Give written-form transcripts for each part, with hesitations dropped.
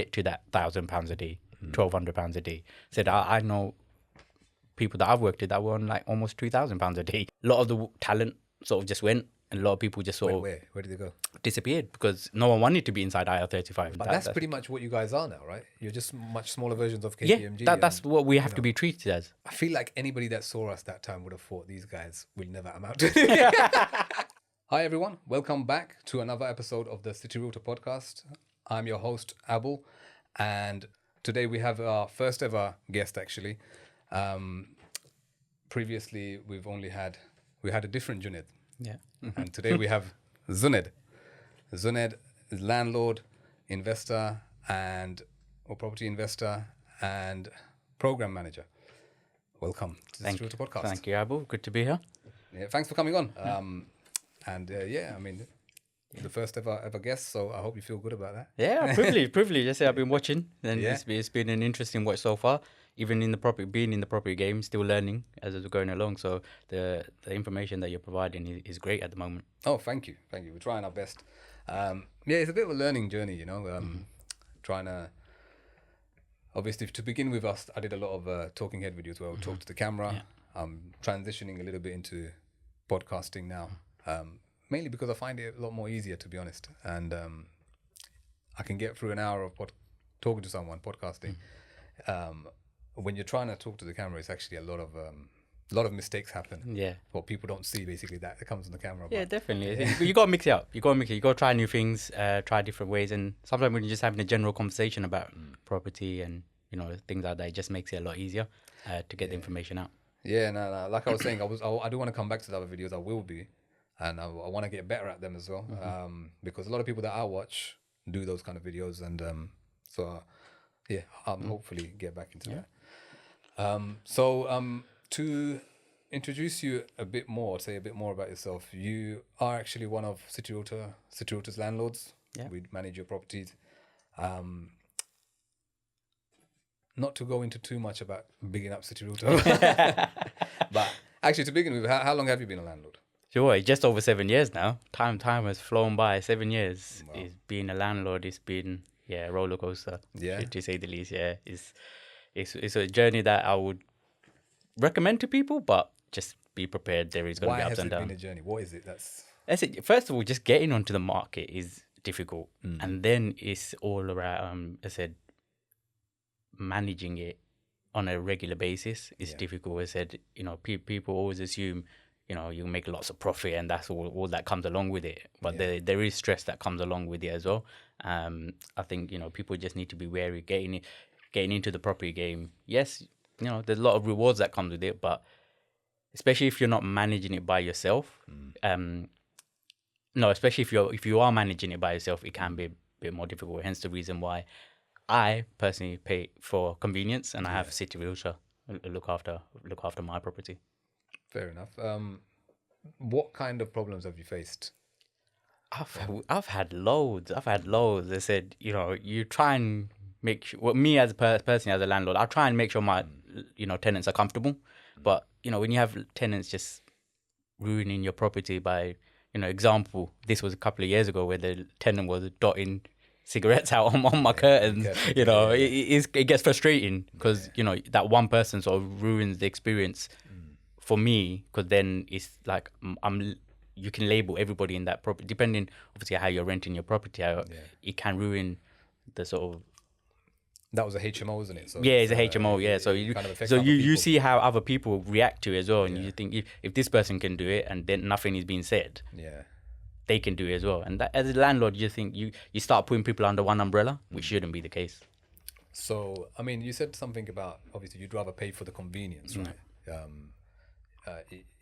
get to that £1,000 a day, £1,200 a day. Said I know people that I've worked with that were on like almost £2,000 a day. A lot of the talent sort of just went, and a lot of people just sort of Where did they go? disappeared because no one wanted to be inside IR35. But that's pretty much what you guys are now, right? You're just much smaller versions of yeah. KPMG. That's what we have to be treated as. I feel like anybody that saw us that time would have thought these guys will never amount to anything. Hi everyone, welcome back to another episode of the City Realtor podcast. I'm your host Abul, and today we have our first ever guest actually. Previously we had a different Zuned. Yeah. And today we have Zuned. Zuned is landlord, investor, or property investor and program manager. Welcome to the City Realtor podcast. Thank you, Abu. Good to be here. Yeah, thanks for coming on. The first ever guest, so I hope you feel good about that. Yeah, privilege. I say I've been watching, and it's been an interesting watch so far. Even in the property game, still learning as we're going along. So the information that you're providing is great at the moment. Oh, thank you. We're trying our best. It's a bit of a learning journey, you know. Trying to obviously to begin with us, I did a lot of talking head videos where I would talk to the camera. Yeah. I'm transitioning a little bit into podcasting now. Mainly because I find it a lot more easier, to be honest. And I can get through an hour of talking to someone, podcasting. When you're trying to talk to the camera, it's actually a lot of mistakes happen. Yeah. What people don't see, basically, that it comes on the camera. Yeah, definitely. You got to mix it up. You got to try new things, try different ways. And sometimes when you're just having a general conversation about property and, things like that, it just makes it a lot easier to get the information out. Yeah, no. Like I was saying, I do want to come back to the other videos. I will be. And I want to get better at them as well, because a lot of people that I watch do those kind of videos, and I'll hopefully get back into that. To introduce you a bit more, say a bit more about yourself, you are actually one of City Realtor's landlords. Yeah. We manage your properties. Not to go into too much about bigging up City Realtor, but actually to begin with, how long have you been a landlord? Sure, it's just over 7 years now. Time has flown by. 7 years. Wow. It's been a landlord. It's been a roller coaster. Yeah, to say the least. Yeah, it's a journey that I would recommend to people, but just be prepared. There is going to be ups and downs. Why has it been a journey? What is it? That's it. First of all, just getting onto the market is difficult, and then it's all around. I said, managing it on a regular basis is difficult. I said, people always assume, you make lots of profit and that's all that comes along with it. But there is stress that comes along with it as well. I think, people just need to be wary getting into the property game. Yes, there's a lot of rewards that comes with it, but especially if you're not managing it by yourself. Especially if you are managing it by yourself, it can be a bit more difficult. Hence the reason why I personally pay for convenience and I have City Realtor look after my property. Fair enough. What kind of problems have you faced? I've had loads. I said, you try and make sure. Well, me as a person, as a landlord, I try and make sure my, tenants are comfortable. But when you have tenants just ruining your property by, example, this was a couple of years ago where the tenant was dotting cigarettes out on my curtains. It gets frustrating because that one person sort of ruins the experience. For me, because then it's like you can label everybody in that property, depending obviously how you're renting your property out. It can ruin the sort of. That was a HMO, wasn't it? So it's a HMO. Yeah, so you see how other people react to it as well, and you think if this person can do it, and then nothing is being said. Yeah. They can do it as well, and that, as a landlord, you think you start putting people under one umbrella, which shouldn't be the case. So, you said something about obviously you'd rather pay for the convenience, right?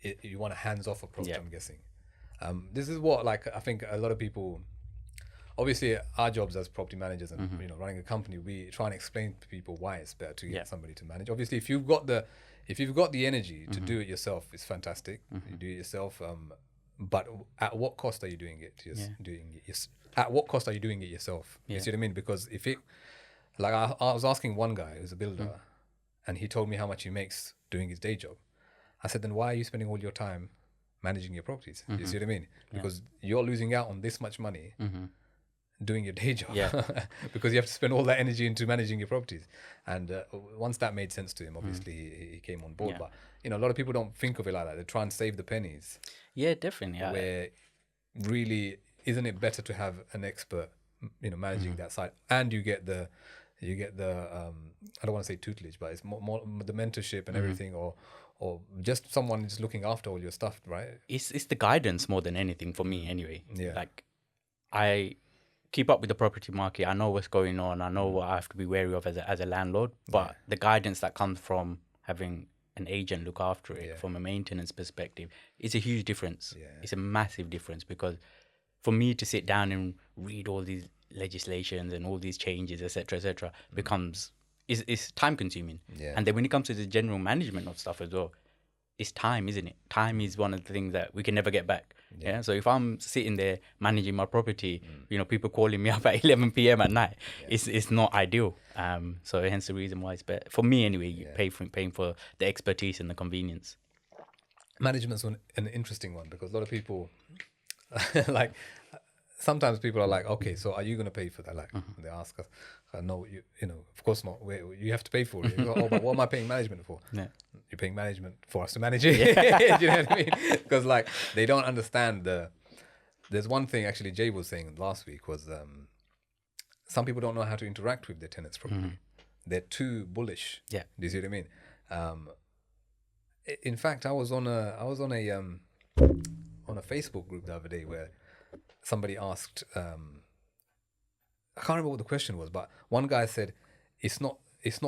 You want a hands-off approach, I'm guessing. This is what, I think a lot of people, obviously our jobs as property managers and running a company, we try and explain to people why it's better to get somebody to manage. Obviously, if you've got the energy to do it yourself, it's fantastic. You do it yourself, but at what cost are you doing it? At what cost are you doing it yourself? You see what I mean? Because if it, I was asking one guy who's a builder, and he told me how much he makes doing his day job. I said, then why are you spending all your time managing your properties? You see what I mean? Because you're losing out on this much money doing your day job. Yeah. Because you have to spend all that energy into managing your properties. And once that made sense to him, obviously he came on board. Yeah. But a lot of people don't think of it like that. They try and save the pennies. Yeah, definitely. Where really, isn't it better to have an expert, managing that side, and you get the I don't want to say tutelage, but it's more the mentorship and everything, or just someone just looking after all your stuff, right? It's the guidance more than anything for me, anyway. Yeah. Like, I keep up with the property market. I know what's going on. I know what I have to be wary of as a landlord. But the guidance that comes from having an agent look after it from a maintenance perspective, it's a huge difference. Yeah. It's a massive difference, because for me to sit down and read all these legislations and all these changes, etc., becomes it's time consuming. Yeah. And then when it comes to the general management of stuff as well, it's time, isn't it? Time is one of the things that we can never get back. Yeah. So if I'm sitting there managing my property, people calling me up at 11 p.m. at night, it's not ideal. So hence the reason why it's better for me anyway. Paying for the expertise and the convenience. Management's an interesting one, because a lot of people like, sometimes people are like, okay, so are you going to pay for that? Like, they ask us, no, of course not. You have to pay for it. You go, oh, but what am I paying management for? Yeah. You're paying management for us to manage it. Do you know what I mean? Because like, they don't understand there's one thing actually Jay was saying last week was, some people don't know how to interact with their tenants properly. They're too bullish. Yeah. Do you see what I mean? In fact, I was on a Facebook group the other day where somebody asked, I can't remember what the question was, but one guy said, it's not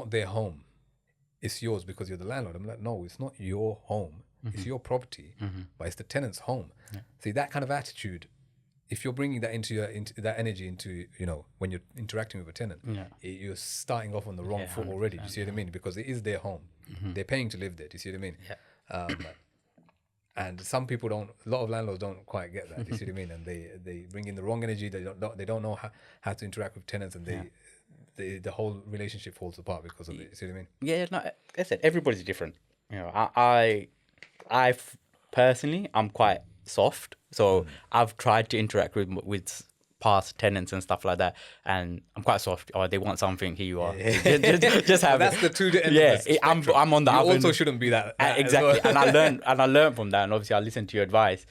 their home, it's yours because you're the landlord. I'm like, no, it's not your home, it's your property, but it's the tenant's home. See, that kind of attitude, if you're bringing that into that energy into, when you're interacting with a tenant, you're starting off on the wrong foot already. Do you see what I mean? Because it is their home. They're paying to live there. Do you see what I mean? Yeah. And some people don't. A lot of landlords don't quite get that. Do you see what I mean? And they bring in the wrong energy. They don't know how to interact with tenants, and the whole relationship falls apart because of it. You see what I mean? Yeah. No, like I said, everybody's different. I personally, I'm quite soft, so I've tried to interact with past tenants and stuff like that, and I'm quite soft. Or they want something, here you are. Just have that's it. the two ends. Yeah, I'm on the. You oven. also shouldn't be that. Exactly, and I learned from that, and obviously I listened to your advice.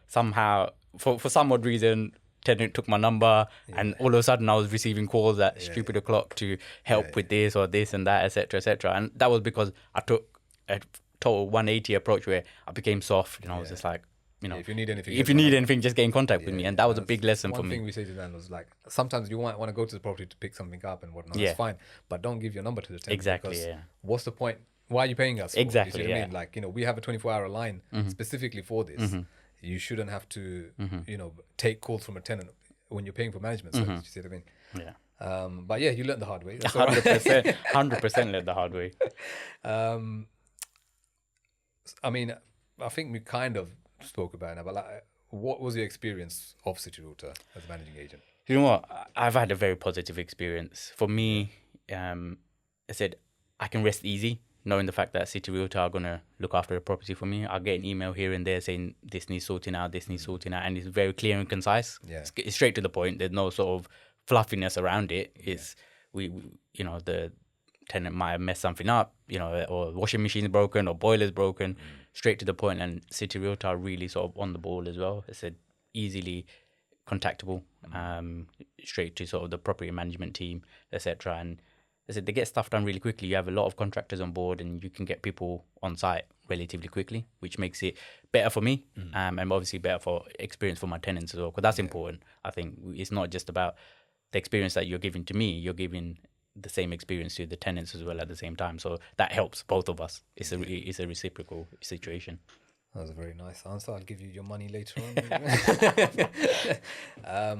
Somehow for some odd reason, tenant took my number, and all of a sudden I was receiving calls at stupid o'clock to help with this or this and that, etc. And that was because I took a total 180 approach where I became soft. I was just like, if you need anything, just get in contact with me. And that was a big lesson for me. One thing we say to landlords, like, sometimes you want to go to the property to pick something up and whatnot. That's fine, but don't give your number to the tenant. Exactly. What's the point? Why are you paying us? Exactly. You see what I mean? Like, we have a 24-hour line specifically for this. You shouldn't have to, take calls from a tenant when you're paying for management service. You see what I mean? Yeah. But yeah, you learned the hard way. 100% learned the hard way. I mean, I think we kind of spoke about it now, but like, what was your experience of City Realtor as a managing agent? You know what? I've had a very positive experience. For me, I said I can rest easy knowing the fact that City Realtor are going to look after the property for me. I'll get an email here and there saying this needs sorting out, this needs sorting out, and it's very clear and concise. Yeah. It's straight to the point. There's no sort of fluffiness around it. It's we the tenant might have messed something up, or washing machine's broken or boiler's broken. Straight to the point, and City Realtor are really sort of on the ball as well. I said easily contactable, straight to sort of the property management team, etc. And I said they get stuff done really quickly. You have a lot of contractors on board, and you can get people on site relatively quickly, which makes it better for me, and obviously better for experience for my tenants as well. Because that's important. I think it's not just about the experience that you're giving to me. You're giving the same experience to the tenants as well at the same time, so that helps both of us. It's a reciprocal situation. That was a very nice answer. I'll give you your money later on.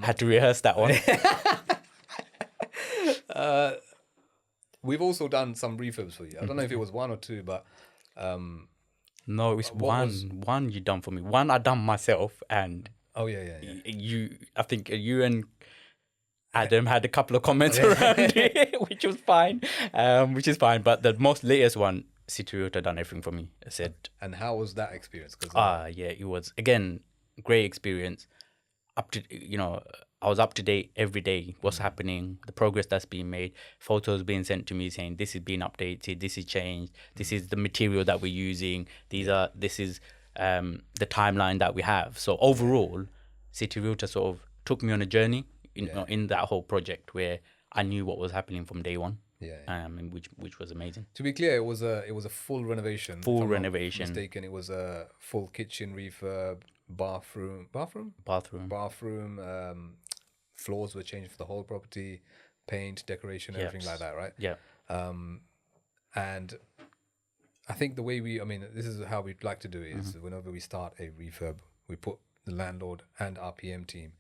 Had to rehearse that one. We've also done some refurbs for you. I don't know if it was one or two, but no, it's one you done for me. One I done myself, and I think you and Adam had a couple of comments around it, which was fine, But the most latest one, City Realtor done everything for me. I said. And how was that experience? It was again great experience. Up to I was up to date every day. What's happening, the progress that's being made, photos being sent to me saying this is being updated, this is changed, this is the material that we're using. This is the timeline that we have. So overall, City Realtor sort of took me on a journey in that whole project where I knew what was happening from day one. And which was amazing. To be clear, it was a full renovation. Full if I'm not renovation. mistaken, it was a full kitchen refurb, bathroom. Floors were changed for the whole property, paint, decoration, everything like that, right? Yeah. And I think the way this is how we'd like to do it is whenever we start a refurb, we put the landlord and our PM team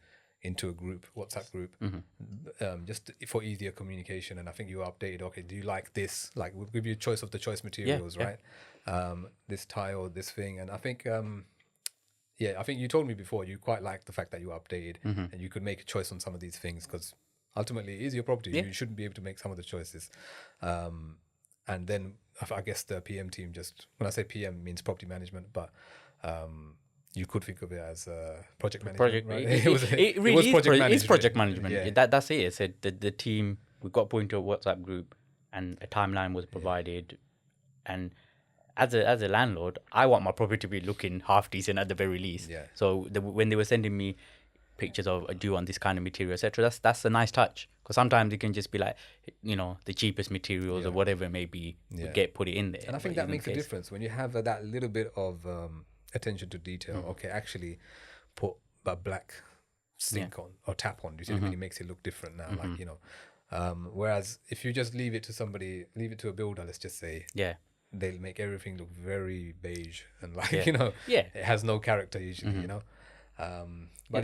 into a group, WhatsApp group, just for easier communication. And I think you updated, okay, do you like this? Like, we'll give you a choice of the choice materials, right? This tile, this thing. And I think, I think you told me before, you quite like the fact that you updated and you could make a choice on some of these things because ultimately it is your property. You shouldn't be able to make some of the choices. And then I guess the PM team when I say PM means property management, but you could think of it as project management. Right? It really is project management. Yeah. That's it. It said the team, we got put into a WhatsApp group and a timeline was provided. And as a landlord, I want my property to be looking half decent at the very least. Yeah. So when they were sending me pictures of, do you want this kind of material, etc., that's a nice touch. Because sometimes it can just be like, the cheapest materials or whatever it may be, put it in there. And I think that makes a difference when you have that little bit of attention to detail. Okay, actually put a black sink on or tap on. Do you see what I mean? It makes it look different now. Like, whereas if you just leave it to a builder, let's just say, they'll make everything look very beige and it has no character usually, But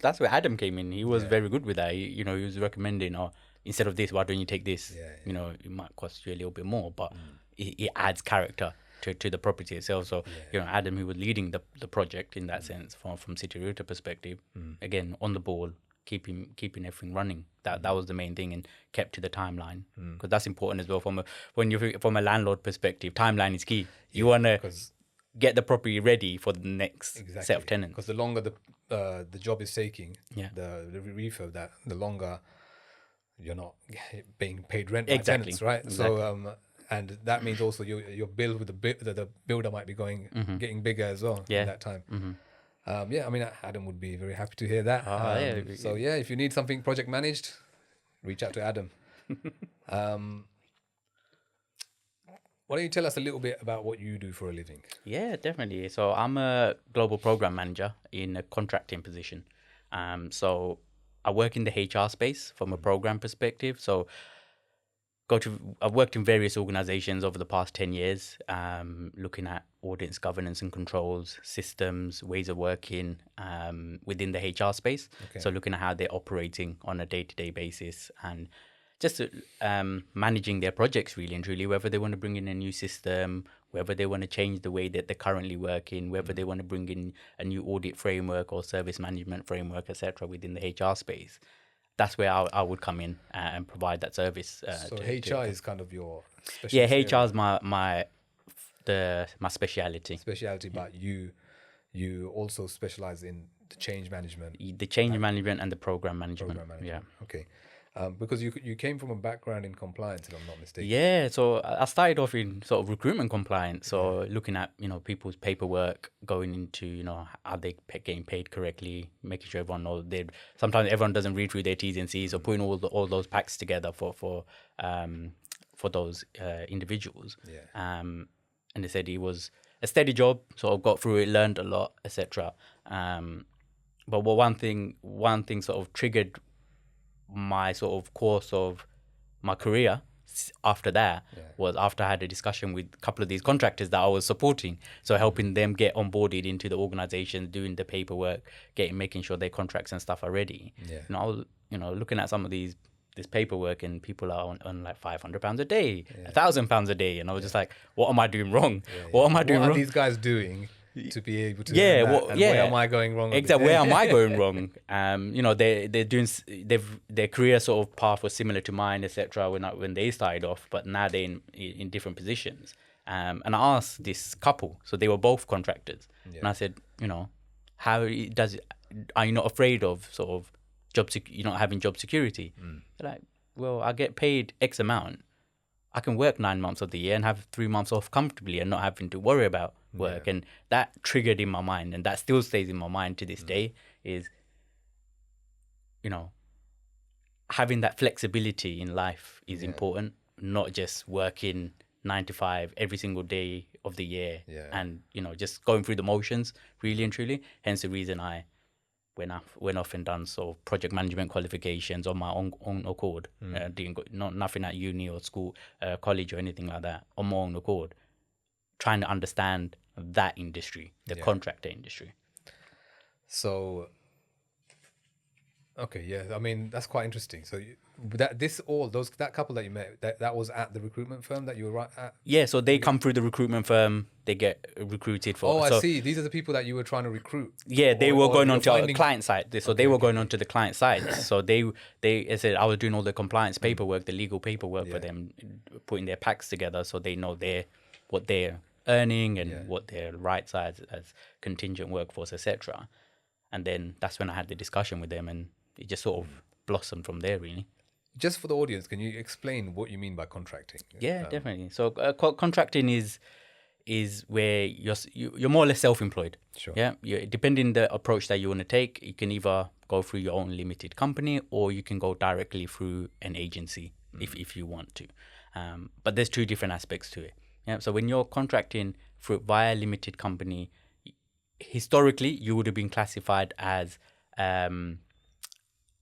that's where Adam came in. He was very good with that. He was recommending, instead of this, why don't you take this? It might cost you a little bit more, but it adds character to the property itself. So Adam, who was leading the project in that sense from City Realtor perspective, again on the ball, keeping everything running. That was the main thing, and kept to the timeline, because that's important as well. From a landlord perspective, timeline is key. You want to get the property ready for the next set of tenants. Because the longer the job is taking, the refurb, the longer you're not being paid rent by tenants, right? Exactly. So and that means also your bill with the builder might be getting bigger as well at that time. Adam would be very happy to hear that. So if you need something project managed, reach out to Adam. Why don't you tell us a little bit about what you do for a living? Yeah, definitely. So I'm a global program manager in a contracting position. So I work in the HR space from a program perspective. So I've worked in various organizations over the past 10 years, looking at audits, governance and controls, systems, ways of working within the HR space. Okay. So looking at how they're operating on a day-to-day basis and just managing their projects really and truly, whether they want to bring in a new system, whether they want to change the way that they're currently working, whether they want to bring in a new audit framework or service management framework, etc., within the HR space. That's where I would come in and provide that service. So HR is kind of your specialty. Yeah, HR is my speciality. But you also specialize in the change management. The change management and the program management. Yeah. Okay. Because you came from a background in compliance, if I'm not mistaken. Yeah, so I started off in sort of recruitment compliance, so looking at people's paperwork, going into are they getting paid correctly, making sure everyone knows. Sometimes everyone doesn't read through their T's and C's, so putting all those packs together for those individuals. And they said it was a steady job, so I got through it, learned a lot, etc. But one thing sort of triggered my sort of course of my career after that was after I had a discussion with a couple of these contractors that I was supporting, so helping them get onboarded into the organization, doing the paperwork, making sure their contracts and stuff are ready. I was looking at some of this paperwork, and people are on like £500 a day, £1,000 a day, and I was just like, what am I doing wrong? What am I doing wrong? What are these guys doing to be able to where am I going wrong? Exactly, where am I going wrong? They're doing their career sort of path was similar to mine, etc. When they started off, but now they're in different positions. And I asked this couple, so they were both contractors, and I said, how does it? Are you not afraid of sort of you're not having job security. They're like, well, I get paid X amount. I can work 9 months of the year and have 3 months off comfortably and not having to worry about work. And that triggered in my mind, and that still stays in my mind to this day, is, having that flexibility in life is important, not just working 9 to 5 every single day of the year and, just going through the motions, really and truly. Hence the reason I went off and done sort of project management qualifications on my own accord. Nothing at uni or school, college or anything like that, on my own accord. Trying to understand that industry, the contractor industry. So, okay, yeah, I mean, that's quite interesting. So that couple that you met, that was at the recruitment firm that you were at? Yeah, so they come through the recruitment firm, they get recruited for. Oh, I see. These are the people that you were trying to recruit. Yeah, they were going on to a client side. So they were going on to the client side. So they said I was doing all the compliance paperwork, the legal paperwork for them, putting their packs together so they know what they're earning and what their rights are as contingent workforce, etc. And then that's when I had the discussion with them, and it just sort of blossomed from there, really. Just for the audience, can you explain what you mean by contracting? Yeah, definitely. So contracting is where you're more or less self-employed. Sure. Yeah. Depending the approach that you want to take, you can either go through your own limited company or you can go directly through an agency if you want to. But there's two different aspects to it. Yeah. So when you're contracting via limited company, historically you would have been classified as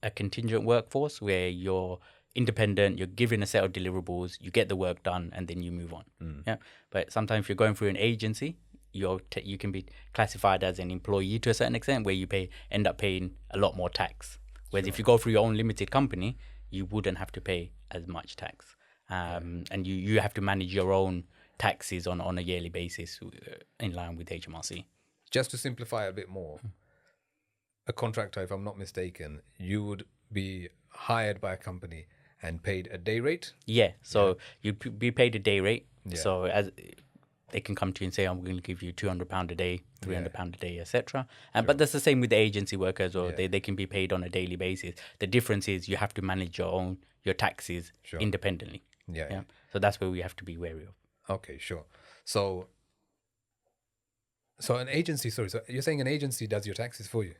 a contingent workforce, where you're independent, you're given a set of deliverables, you get the work done, and then you move on. Yeah. But sometimes if you're going through an agency, you can be classified as an employee to a certain extent, where you end up paying a lot more tax. Whereas if you go through your own limited company, you wouldn't have to pay as much tax. And you have to manage your own taxes on a yearly basis in line with HMRC. Just to simplify a bit more, a contractor, if I'm not mistaken, you would be hired by a company and paid a day rate? Yeah, so you'd be paid a day rate. Yeah. So as they can come to you and say, I'm going to give you £200 a day, £300 a day, etc. But that's the same with the agency workers, or they can be paid on a daily basis. The difference is you have to manage your taxes independently. Yeah. So that's where we have to be wary of. Okay, sure. So an agency, so you're saying an agency does your taxes for you?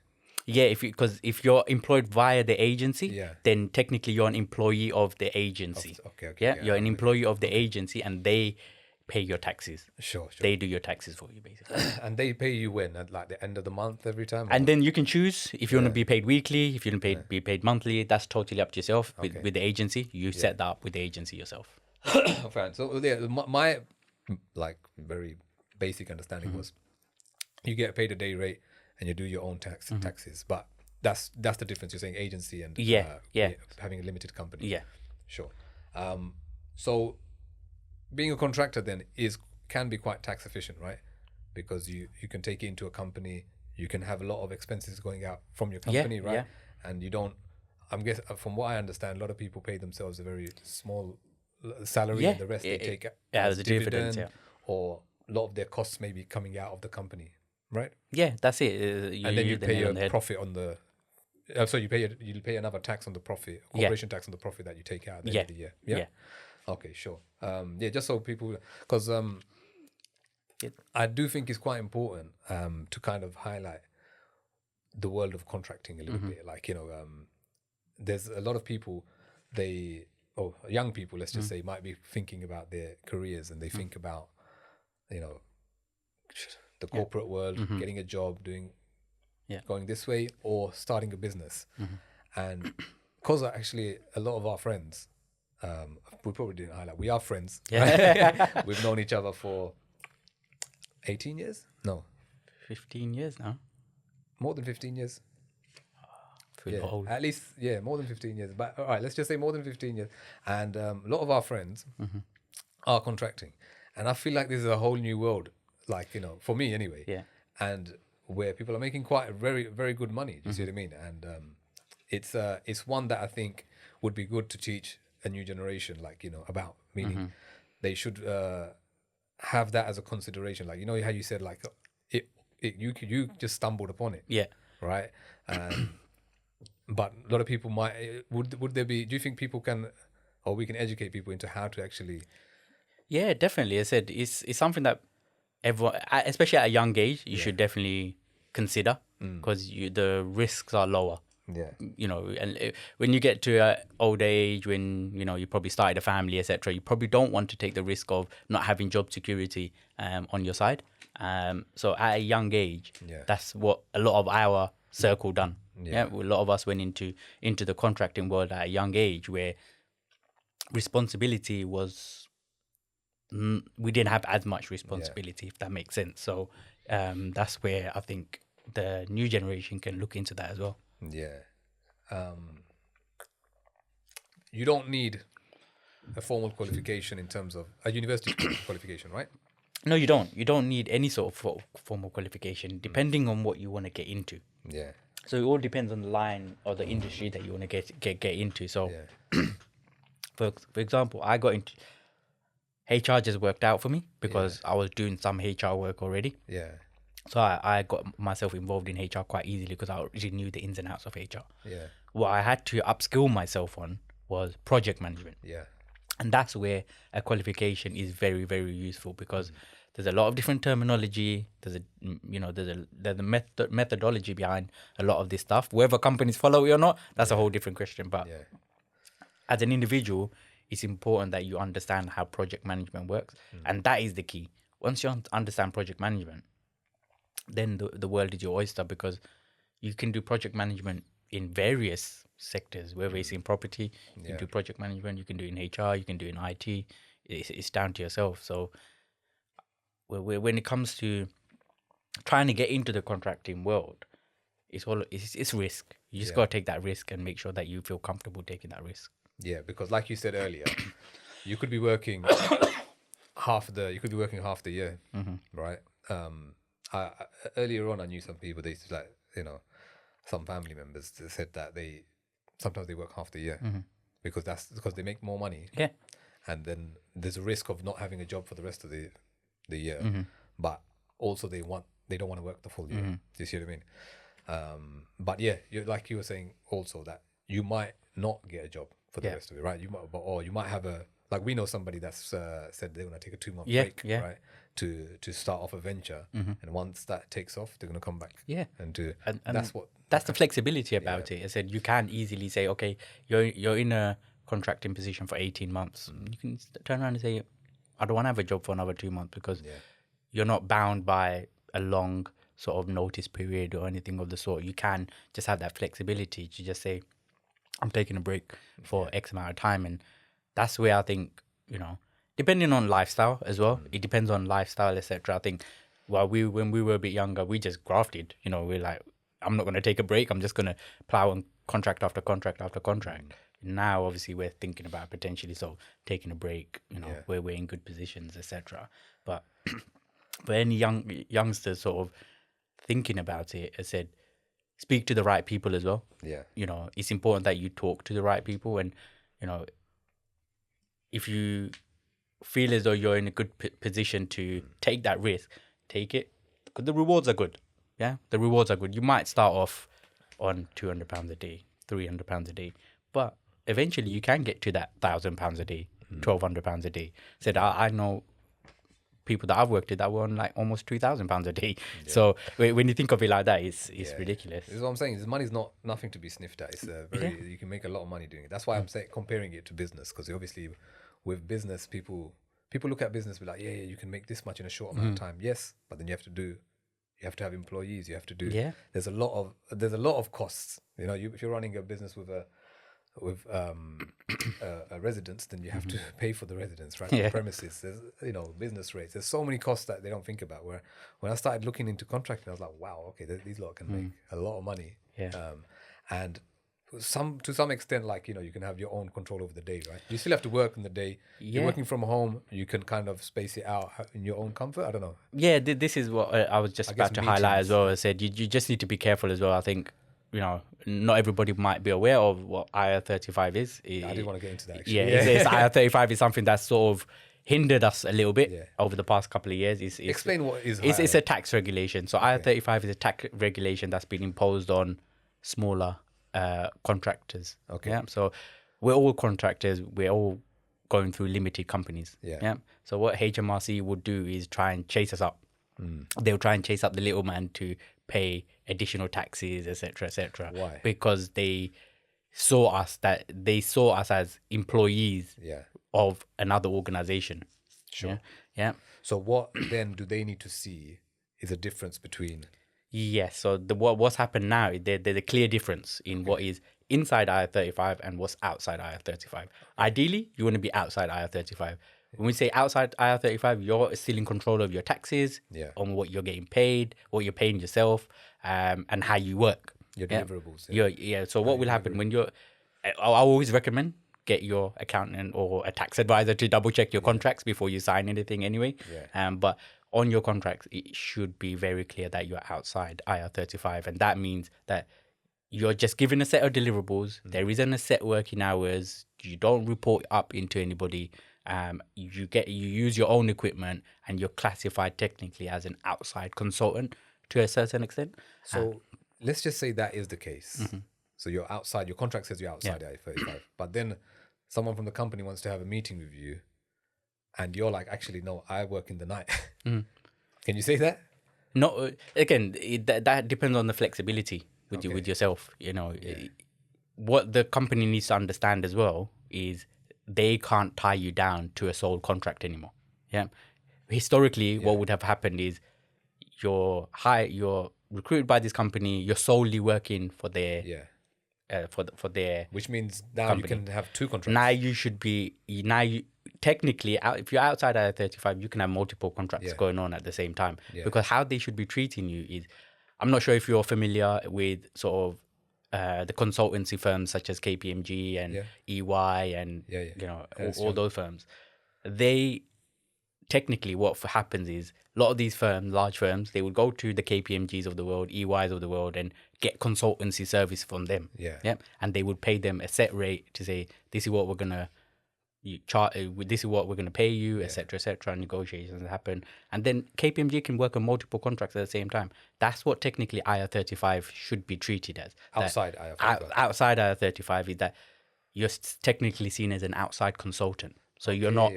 Yeah, because if you're employed via the agency, then technically you're an employee of the agency. Okay. Yeah, you're an employee of the agency, and they pay your taxes. Sure. They do your taxes for you, basically. And they pay you when? At like the end of the month every time? And then you can choose if you want to be paid weekly, if you want to be paid monthly. That's totally up to yourself. With the agency, you set that up with the agency yourself. Fine. So my like very basic understanding was you get paid a day rate and you do your own taxes, but that's the difference. You're saying agency and having a limited company. Yeah, sure. So being a contractor then can be quite tax efficient, right? Because you can take it into a company, you can have a lot of expenses going out from your company, right? Yeah. And you don't. I'm guessing, from what I understand, a lot of people pay themselves a very small salary, and the rest they take as a dividend, or a lot of their costs may be coming out of the company. Right. Yeah, that's it. And then you pay a profit on the. So you pay another tax on the profit, corporation tax on the profit that you take out at the end of the year. Yeah. Okay, sure. Just so people, because I do think it's quite important to kind of highlight the world of contracting a little bit. Like, there's a lot of people, young people, let's just say, might be thinking about their careers, and they think about, the corporate world, getting a job, going this way, or starting a business. And because actually a lot of our friends, we probably didn't highlight, we are friends. Right? We've known each other for 18 years? No. 15 years now. More than 15 years. Old. At least, more than 15 years. But all right, let's just say more than 15 years. And a lot of our friends are contracting. And I feel like this is a whole new world. Like, for me anyway. Yeah. And where people are making quite very, very good money. Do you see what I mean? And it's one that I think would be good to teach a new generation, like, about, meaning they should have that as a consideration. Like, how you said, like, you just stumbled upon it. Yeah. Right? but a lot of people might. Would there be? Do you think people can, or we can educate people into how to actually? Yeah, definitely. I said it's something that everyone, especially at a young age, you should definitely consider because the risks are lower. Yeah. And when you get to an old age, when you probably started a family, etc., you probably don't want to take the risk of not having job security on your side. So at a young age, that's what a lot of our circle done. Yeah, a lot of us went into the contracting world at a young age, where responsibility was we didn't have as much responsibility, if that makes sense. So that's where I think the new generation can look into that as well. Yeah. You don't need a formal qualification in terms of a university qualification, right? No, you don't. You don't need any sort of formal qualification, depending on what you want to get into. Yeah. So it all depends on the line or the industry that you want to get into. So, for example, I got into HR, just worked out for me because I was doing some HR work already. Yeah. So I got myself involved in HR quite easily because I already knew the ins and outs of HR. Yeah. What I had to upskill myself on was project management. Yeah. And that's where a qualification is very, very useful because there's a lot of different terminology. There's a methodology behind a lot of this stuff. Whether companies follow it or not, that's a whole different question. But as an individual, it's important that you understand how project management works. And that is the key. Once you understand project management, then the world is your oyster because you can do project management in various sectors, whether it's in property, you can do project management, you can do it in HR, you can do it in IT. It's down to yourself. So when it comes to trying to get into the contracting world, it's risk. You just got to take that risk and make sure that you feel comfortable taking that risk. Yeah, because like you said earlier, you could be working half the year, right? Earlier on, I knew some people. They used to some family members that said that sometimes they work half the year because they make more money. Yeah, and then there's a risk of not having a job for the rest of the year, but also they don't want to work the full year. Do you see what I mean? But yeah, like you were saying also that you might not get a job for the rest of it, right? You might have we know somebody that's said they want to take a 2-month break, right? To start off a venture, and once that takes off, they're going to come back. Yeah, and that's the flexibility about it. I said you can easily say, okay, you're in a contracting position for 18 months. You can turn around and say, I don't want to have a job for another 2 months because you're not bound by a long sort of notice period or anything of the sort. You can just have that flexibility to just say, I'm taking a break for X amount of time. And that's where I think, depending on lifestyle as well, it depends on lifestyle, etc. I think when we were a bit younger, we just grafted. We're like, I'm not going to take a break. I'm just going to plow on contract after contract after contract. Now, obviously, we're thinking about potentially taking a break, where we're in good positions, etc. But for any youngsters sort of thinking about it, I said, speak to the right people as well. Yeah. It's important that you talk to the right people. And, if you feel as though you're in a good position to take that risk, take it. Because the rewards are good. Yeah, the rewards are good. You might start off on £200 a day, £300 a day. But eventually you can get to that £1,000 a day, £1,200 a day. Said I know people that I've worked with that were on like almost £2,000 a day. Yeah. So when you think of it like that, it's ridiculous. This is what I'm saying. This money's not nothing to be sniffed at. It's you can make a lot of money doing it. That's why I'm saying comparing it to business, because obviously with business, people look at business and be like, yeah, you can make this much in a short amount of time. Yes, but then you have to have employees. You have to do. Yeah. There's a lot of costs. If you're running a business with a residence, then you have to pay for the residence, right? The premises, there's business rates. There's so many costs that they don't think about. Where when I started looking into contracting, I was like, wow, okay, these lot can make a lot of money. Yeah. And to some extent, you can have your own control over the day, right? You still have to work in the day. You're working from home. You can kind of space it out in your own comfort. I don't know. Yeah, this is what I was just about to highlight as well. I said you just need to be careful as well. I think not everybody might be aware of what IR35 is. I did want to get into that, actually. Yeah, IR35 is something that's sort of hindered us a little bit over the past couple of years. Explain what is it's a tax regulation. So IR35 is a tax regulation that's been imposed on smaller contractors. Okay. Yeah. So we're all contractors. We're all going through limited companies. Yeah. So what HMRC would do is try and chase us up. They'll try and chase up the little man to pay additional taxes, etc., etc. Why? Because they saw us as employees Yeah. of another organization. Sure. Yeah. So what then do they need to see is a difference between? Yes. So what's happened now? There's a clear difference in what is inside IR35 and what's outside IR35. Ideally, you want to be outside IR35. When we say outside IR35, you're still in control of your taxes, Yeah. on what you're getting paid, what you're paying yourself, and how you work. Your deliverables. So what will happen when I always recommend get your accountant or a tax advisor to double check your contracts before you sign anything anyway. Yeah. But on your contracts, it should be very clear that you're outside IR35. And that means that you're just given a set of deliverables. There isn't a set working hours. You don't report up into anybody. You use your own equipment, and you're classified technically as an outside consultant to a certain extent. So let's just say that is the case. So you're outside, your contract says you're outside I-35, but then someone from the company wants to have a meeting with you and you're like, actually, no, I work in the night. Can you say that? No, again, that depends on the flexibility with you, with yourself. What the company needs to understand as well is they can't tie you down to a sole contract anymore. Yeah. Historically, what would have happened is you're recruited by this company. You're solely working for their for their. Which means now company. you can have two contracts. Now you should be technically if you're outside IR35, you can have multiple contracts going on at the same time. Because how they should be treating you is, I'm not sure if you're familiar with sort of the consultancy firms such as KPMG and EY and all those firms. They technically, what happens is a lot of these firms, large firms, they would go to the KPMGs of the world, EYs of the world, and get consultancy service from them. And they would pay them a set rate to say, this is what we're gonna this is what we're gonna pay you, etc., etc. Negotiations happen, and then KPMG can work on multiple contracts at the same time. That's what technically IR35 should be treated as. Outside IR35. Outside IR35 is that you're technically seen as an outside consultant. So you're not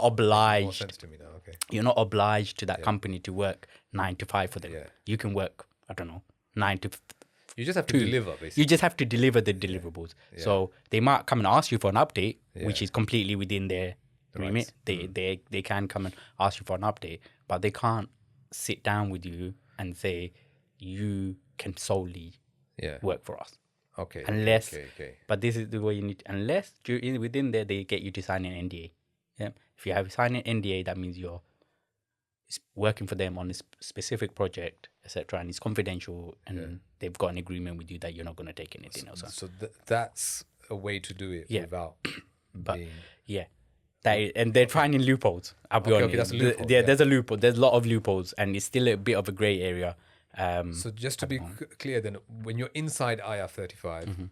obliged. More sense to me now. Okay. You're not obliged to that company to work 9 to 5 for them. You can work, I don't know, 9 to. You just have to deliver, basically. You just have to deliver the deliverables. So they might come and ask you for an update, which is completely within their remit. They can come and ask you for an update, but they can't sit down with you and say you can solely work for us. Okay. Unless, but this is the way you need. Unless within there they get you to sign an NDA. Yeah. If you have signed an NDA, that means you're working for them on a specific project, etc., and it's confidential, and they've got an agreement with you that you're not going to take anything else on. So that's a way to do it without. But and they're finding loopholes. I'll be honest. Okay, that's a loophole, there's a loophole. There's a lot of loopholes, and it's still a bit of a grey area. So just to be clear, then, when you're inside IR35,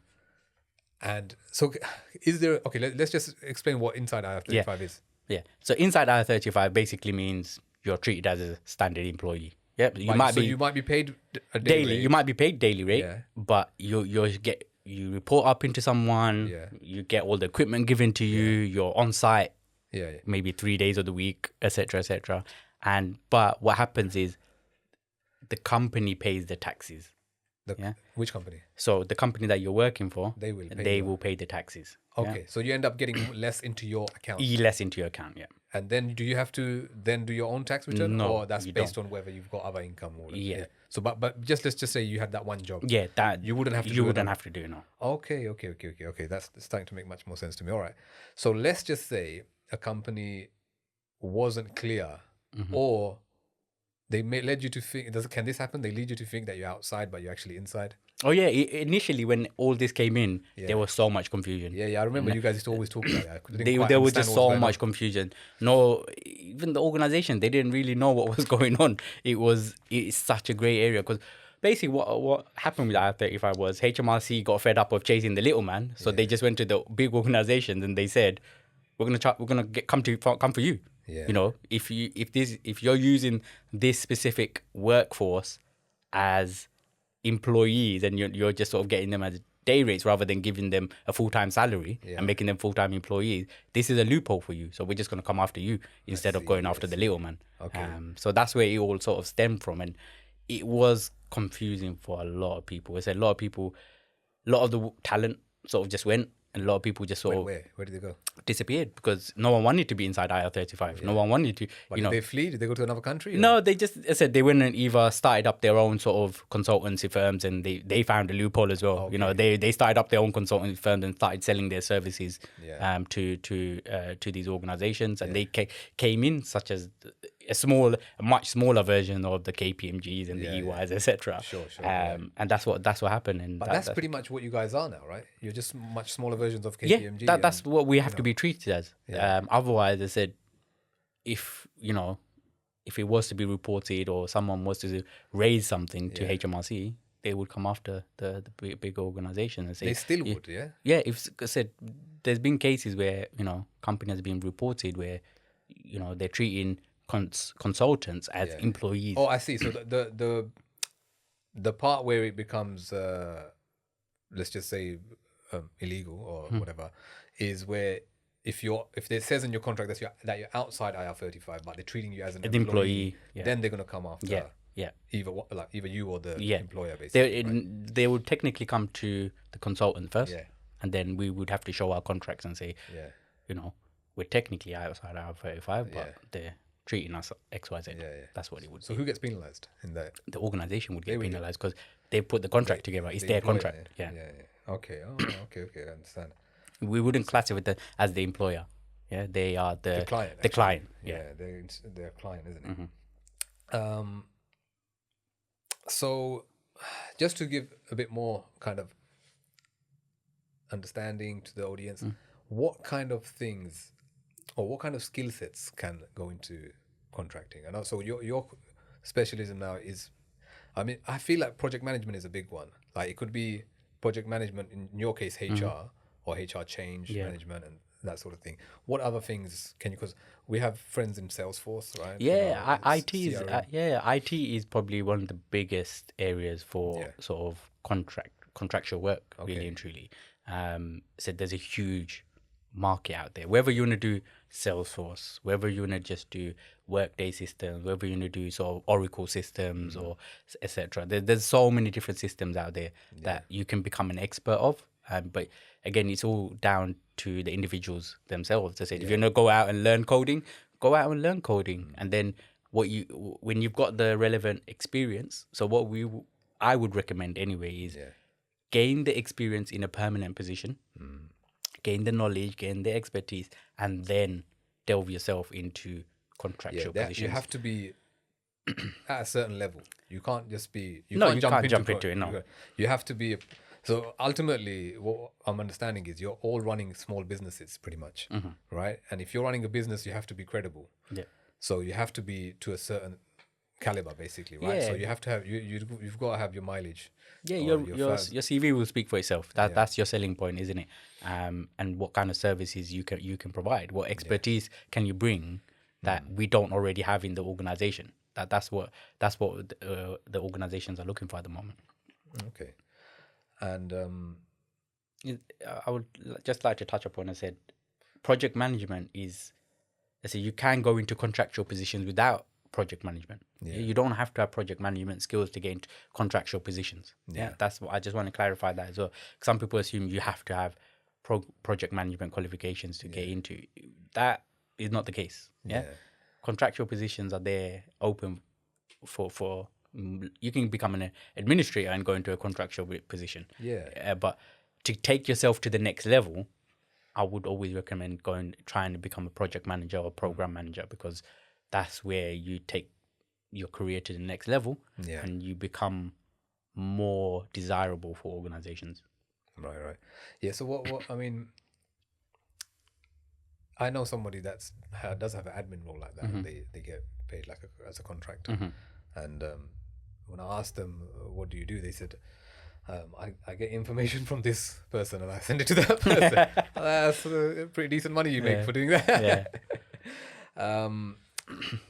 and so is there? Okay, let's just explain what inside IR35 is. Yeah. So inside IR35 basically means you're treated as a standard employee. Yeah. You might be paid a daily. You might be paid daily rate, but you report up into someone. You get all the equipment given to you. You're on site. Maybe 3 days of the week, etc., etc. But what happens is the company pays the taxes. Which company? So the company that you're working for, they will pay the taxes. Okay, so you end up getting less into your account. Less into your account, And then do you have to then do your own tax return? No, or that's based on whether you've got other income or So but let's just say you had that one job. That you wouldn't have to do it. No. Okay. That's starting to make much more sense to me. All right. So let's just say a company wasn't clear, or they led you to think. Can this happen? They lead you to think that you're outside, but you're actually inside. Oh yeah. Initially, when all this came in, there was so much confusion. I remember you guys used to always talk about that. There was just so much confusion. No, even the organization, they didn't really know what was going on. It's such a grey area because basically what happened with IR35 was HMRC got fed up of chasing the little man, so they just went to the big organizations and they said, we're gonna come for you. If you're using this specific workforce as employees and you're just sort of getting them as day rates rather than giving them a full-time salary and making them full-time employees, this is a loophole for you. So we're just going to come after you instead of going after the little man. Okay. So that's where it all sort of stemmed from. And it was confusing for a lot of people. It's a lot of people, a lot of the talent sort of just went, and a lot of people just sort of Where did they go? disappeared because no one wanted to be inside IR35. No one wanted to, But did they flee? Did they go to another country? No, they just, I said, they went and either started up their own sort of consultancy firms, and they found a loophole as well. You know, they started up their own consultancy firms and started selling their services to these organizations, and they came in such as a much smaller version of the KPMGs and the EYs, etc. Sure. And that's what happened. And But that's pretty much what you guys are now, right? You're just much smaller versions of KPMG. Yeah, that's what we have to be treated as. Otherwise, I said, if it was to be reported or someone was to raise something to HMRC, they would come after the big organization and say they still would, yeah. Yeah, if I said, there's been cases where companies have been reported where they're treating consultants as employees. Oh, I see. So the part where it becomes let's just say illegal or whatever is where if it says in your contract that you're outside IR35 but they're treating you as an employee, then they're going to come after either you or the employer, basically. They would technically come to the consultant first, and then we would have to show our contracts and say, we're technically outside IR35, but they're treating us XYZ. That's what it would be. So who gets penalized in that? The organization would get penalized because they put the contract together. It's their contract. Yeah. Okay. Okay. I understand. We wouldn't classify it as the employer. Yeah, they are the client. The client. They're a client, isn't it? So, just to give a bit more kind of understanding to the audience, what kind of things or what kind of skill sets can go into contracting? And also, your specialism now is, I feel like project management is a big one. Like it could be project management, in your case, HR or HR change management and that sort of thing. What other things can you, because we have friends in Salesforce, right? Yeah, IT is probably one of the biggest areas for sort of contractual work, really and truly. So there's a huge market out there. Whether you want to do Salesforce, whether you want to just do Workday systems, whether you want to do sort of Oracle systems or etc. There's so many different systems out there that you can become an expert of. But again, it's all down to the individuals themselves. I said, if you're gonna go out and learn coding, go out and learn coding, and then when you've got the relevant experience. So what I would recommend anyway is gain the experience in a permanent position, gain the knowledge, gain the expertise, and then delve yourself into contractual positions. You have to be at a certain level. You can't just be. You can't jump into it. No, you have to be. So ultimately, what I'm understanding is you're all running small businesses, pretty much, right? And if you're running a business, you have to be credible. Yeah. So you have to be to a certain caliber, basically, right? So you have to have you've got to have your mileage. Yeah, your CV will speak for itself. That's your selling point, isn't it? And what kind of services you can provide? What expertise can you bring that we don't already have in the organization? That's what the organizations are looking for at the moment. Okay. And I would just like to touch upon, I said, project management is, I said, you can go into contractual positions without project management. You don't have to have project management skills to get into contractual positions. That's what I just want to clarify that as well. Some people assume you have to have project management qualifications to get into. That is not the case. Contractual positions are there open for you can become an administrator and go into a contractual position. But to take yourself to the next level, I would always recommend trying to become a project manager or program manager, because that's where you take your career to the next level and you become more desirable for organizations. Right. Yeah. So what I mean, I know somebody does have an admin role like that. And they get paid as a contractor, and when I asked them, what do you do? They said, I get information from this person and I send it to that person. That's pretty decent money you make for doing that.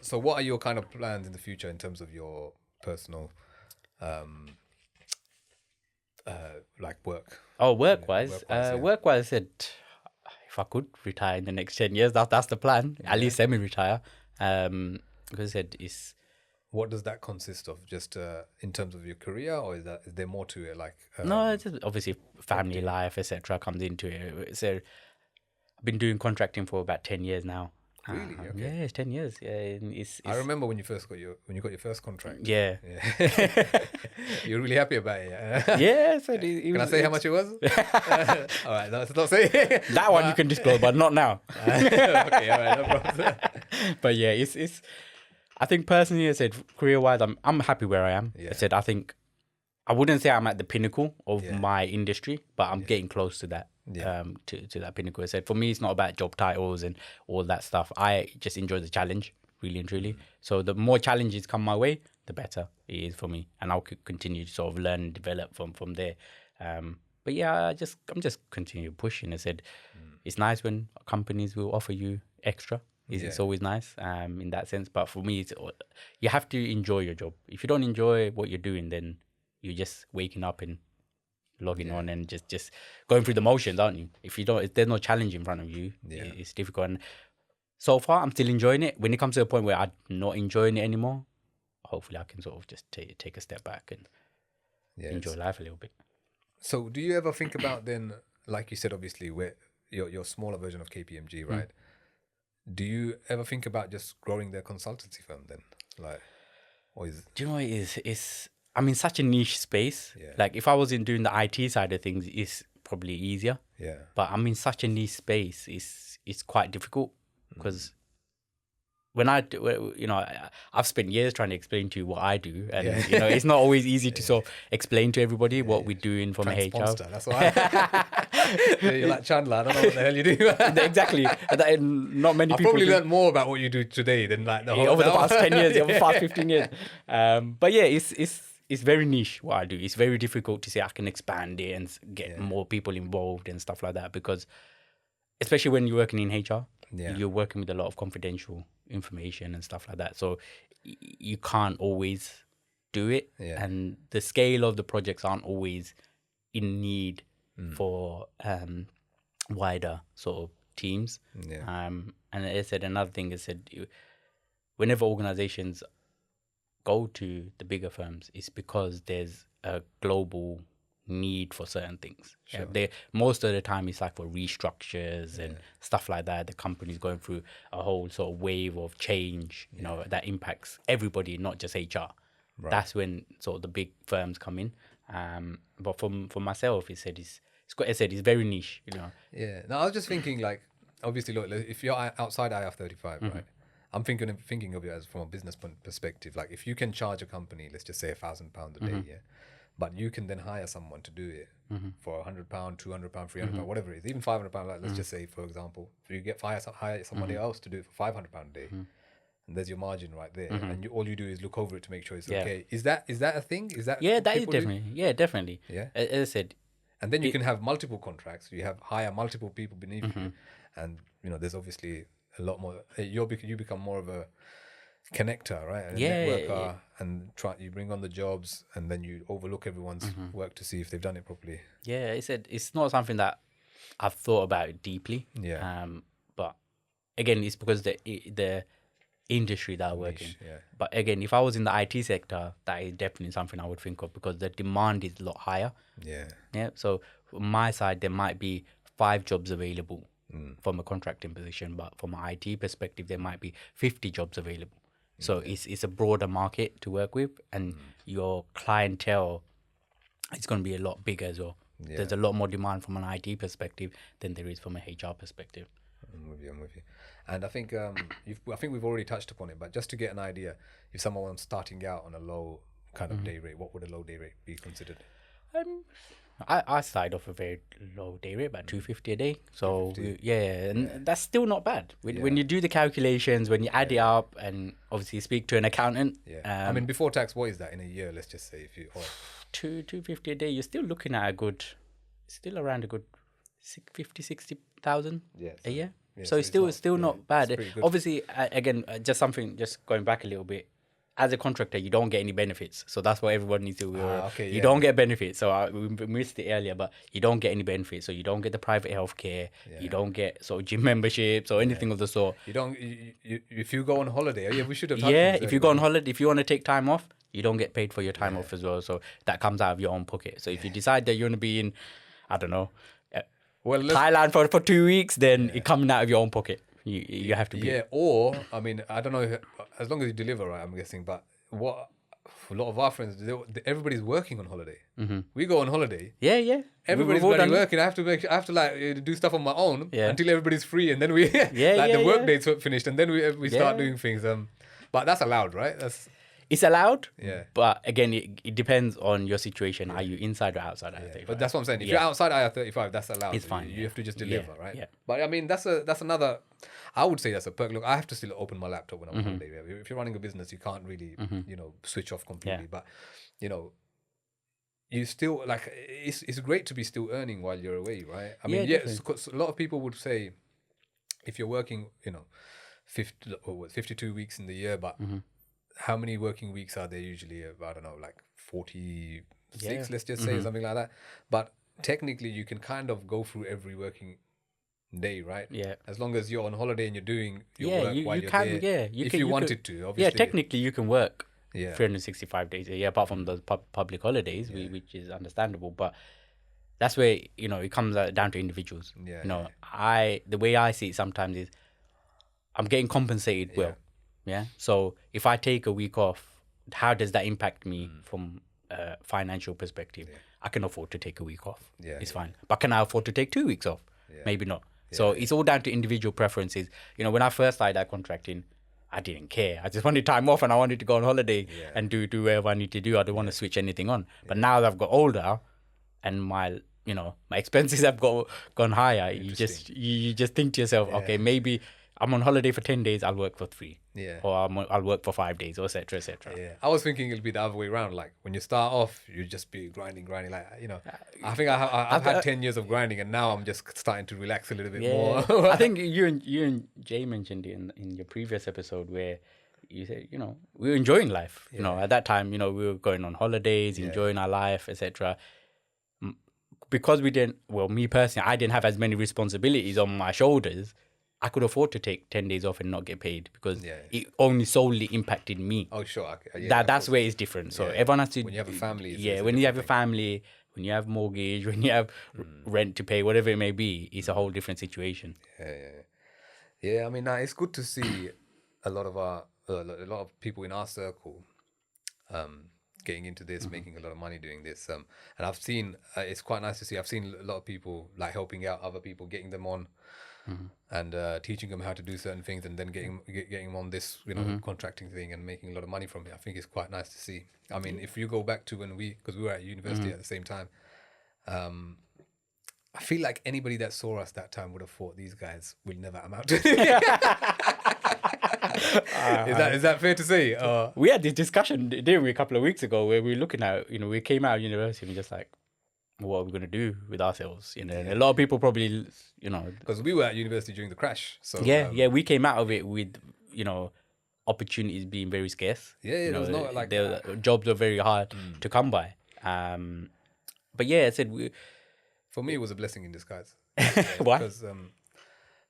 So what are your kind of plans in the future in terms of your personal like work? Oh, work-wise, work-wise, yeah. work-wise, I said if I could retire in the next 10 years, that's the plan. At least semi-retire. Because I said it's What does that consist of? Just in terms of your career, or is there more to it? Like no, it's just obviously family life, etc. comes into it. So I've been doing contracting for about 10 years now. Really? Okay. Yeah, it's 10 years. Yeah, and it's I remember when you got your first contract. yeah. You're really happy about it. Yeah. Yeah, so Can I say how much it was? All right, no, let's not say that one you can disclose, but not now. Okay, all right, no problem. But yeah, it's. I think personally, I said career-wise, I'm happy where I am. Yeah. I said I think I wouldn't say I'm at the pinnacle of Yeah. my industry, but I'm getting close to that. Yeah. To that pinnacle. I said for me, it's not about job titles and all that stuff. I just enjoy the challenge, really and truly. So the more challenges come my way, the better it is for me, and I'll continue to sort of learn and develop from there. But yeah, I'm just continue pushing. I said it's nice when companies will offer you extra. It's always nice in that sense. But for me, you have to enjoy your job. If you don't enjoy what you're doing, then you're just waking up and logging on and just going through the motions, aren't you? If there's no challenge in front of you, it's difficult. And so far, I'm still enjoying it. When it comes to a point where I'm not enjoying it anymore, hopefully I can sort of just take a step back and enjoy life a little bit. So, do you ever think about then, like you said, obviously, where your smaller version of KPMG, right? Do you ever think about just growing their consultancy firm then, like, or is? Do you know what it is? I'm in such a niche space. Yeah. Like if I was in doing the IT side of things, it's probably easier. Yeah. But I'm in such a niche space. It's quite difficult because when I've spent years trying to explain to you what I do, and it's not always easy to sort of explain to everybody what we're doing from a HR. That's why. You're like Chandler. I don't know what the hell you do. Exactly. Not many I people probably learned more about what you do today than like the whole over the past 10 years, over the past 15 years. But yeah, it's very niche what I do. It's very difficult to say I can expand it and get more people involved and stuff like that, because especially when you're working in HR, you're working with a lot of confidential information and stuff like that. So you can't always do it. Yeah. And the scale of the projects aren't always in need for wider sort of teams. Yeah. And I said another thing is that whenever organizations go to the bigger firms, it's because there's a global need for certain things. Sure. Most of the time it's like for restructures and stuff like that. The company's going through a whole sort of wave of change, that impacts everybody, not just HR. Right. That's when sort of the big firms come in. But for myself, it's very niche, Yeah. No, I was just thinking, like, obviously, look, if you're outside IR35, right? I'm thinking of it as from a business perspective. Like, if you can charge a company, let's just say £1,000 a day, but you can then hire someone to do it for £100, £200, £300, whatever it is, even £500. Like, let's just say, for example, if you hire somebody else to do it for £500 a day, and there's your margin right there, and all you do is look over it to make sure it's okay. Is that a thing? Is that that is definitely definitely. Yeah, as I said. And then you can have multiple contracts. You hire multiple people beneath you, and there's obviously a lot more. You become more of a connector, right? And a networker, and you bring on the jobs, and then you overlook everyone's work to see if they've done it properly. Yeah, it's not something that I've thought about deeply. Yeah. But again, it's because the industry that I work in. Yeah. But again, if I was in the IT sector, that is definitely something I would think of, because the demand is a lot higher. Yeah. Yeah. So from my side, there might be 5 jobs available from a contracting position, but from an IT perspective, there might be 50 jobs available. So it's a broader market to work with, and your clientele is going to be a lot bigger as well. Yeah. There's a lot more demand from an IT perspective than there is from a HR perspective. I'm with you. And I think we've already touched upon it, but just to get an idea, if someone was starting out on a low kind of day rate, what would a low day rate be considered? I started off a very low day rate, about $250 a day. So that's still not bad. When you do the calculations, when you add it up, and obviously speak to an accountant. Yeah. I mean, before tax, what is that in a year? Let's just say if you $250 a day, you're still looking at around a good 60,000 a year. Yeah, so it's still not bad. Obviously, again, just going back a little bit. as a contractor, you don't get any benefits. So that's what everyone needs to be aware of. Okay, You yeah. don't get benefits. So we missed it earlier, but you don't get any benefits. So you don't get the private healthcare. Yeah. You don't get sort of gym memberships or anything of the sort. You don't. If you go on holiday, yeah, we should have. Yeah, if you go on holiday, if you want to take time off, you don't get paid for your time off as well. So that comes out of your own pocket. So if you decide that you want to be in, I don't know, Thailand for 2 weeks, then it's coming out of your own pocket. You have to be. Yeah, or I mean, I don't know. As long as you deliver, right? I'm guessing. But what a lot of our friends, everybody's working on holiday. Mm-hmm. We go on holiday. Yeah. Everybody's bloody working. I have to like do stuff on my own until everybody's free, and then we the work days finished, and then we start doing things. But that's allowed, right? It's allowed. Yeah. But again, it depends on your situation. Are you inside or outside IR35? But that's what I'm saying. If you're outside IR35, that's allowed. It's fine. You have to just deliver, right? Yeah. But I mean, that's another. I would say that's a perk. Look, I have to still open my laptop when I'm on holiday. If you're running a business, you can't really, switch off completely. But, you still like it's great to be still earning while you're away, right? I mean, because a lot of people would say if you're working, 52 weeks in the year, but how many working weeks are there usually? I don't know, like 46, let's just say, something like that. But technically, you can kind of go through every working day, right? Yeah. As long as you're on holiday and you're doing your work while you're can, there. Yeah, you wanted to, obviously. Yeah, technically you can work 365 days a year, apart from the public holidays, which is understandable. But that's where, it comes down to individuals. Yeah. The way I see it sometimes is I'm getting compensated well. Yeah. So if I take a week off, how does that impact me from a financial perspective? I can afford to take a week off. It's fine. But can I afford to take 2 weeks off? Maybe not. So it's all down to individual preferences. When I first started that contracting, I didn't care. I just wanted time off and I wanted to go on holiday and do whatever I need to do. I don't want to switch anything on. But now that I've got older and my expenses have gone higher, you just think to yourself, okay, maybe I'm on holiday for 10 days, I'll work for 3. Yeah. Or I'll work for 5 days, or et cetera, et cetera. Yeah. I was thinking it'll be the other way around. Like when you start off, you just be grinding. Like, I think I've had 10 years of grinding and now I'm just starting to relax a little bit more. I think you and Jay mentioned it in your previous episode where you said, we were enjoying life. At that time, we were going on holidays, enjoying our life, etc. Because me personally, I didn't have as many responsibilities on my shoulders. I could afford to take 10 days off and not get paid because it only solely impacted me. Oh, sure. That's where it's different. So everyone has to... When you have a family. When you have a family, when you have mortgage, when you have rent to pay, whatever it may be, it's a whole different situation. Yeah, I mean, it's good to see a lot of people in our circle getting into this, making a lot of money doing this. And I've seen, it's quite nice to see, I've seen a lot of people like helping out other people, getting them on and teaching them how to do certain things and then getting them on this, contracting thing and making a lot of money from it. I think it's quite nice to see. I mean, if you go back to because we were at university at the same time, I feel like anybody that saw us that time would have thought these guys will never amount to Is that fair to say? We had this discussion, didn't we, a couple of weeks ago where we were looking at, we came out of university and we're just like, what are we going to do with ourselves? And a lot of people probably, because we were at university during the crash. So we came out of it with, opportunities being very scarce. It was not like jobs were very hard to come by. But I said for me, it was a blessing in disguise. Why?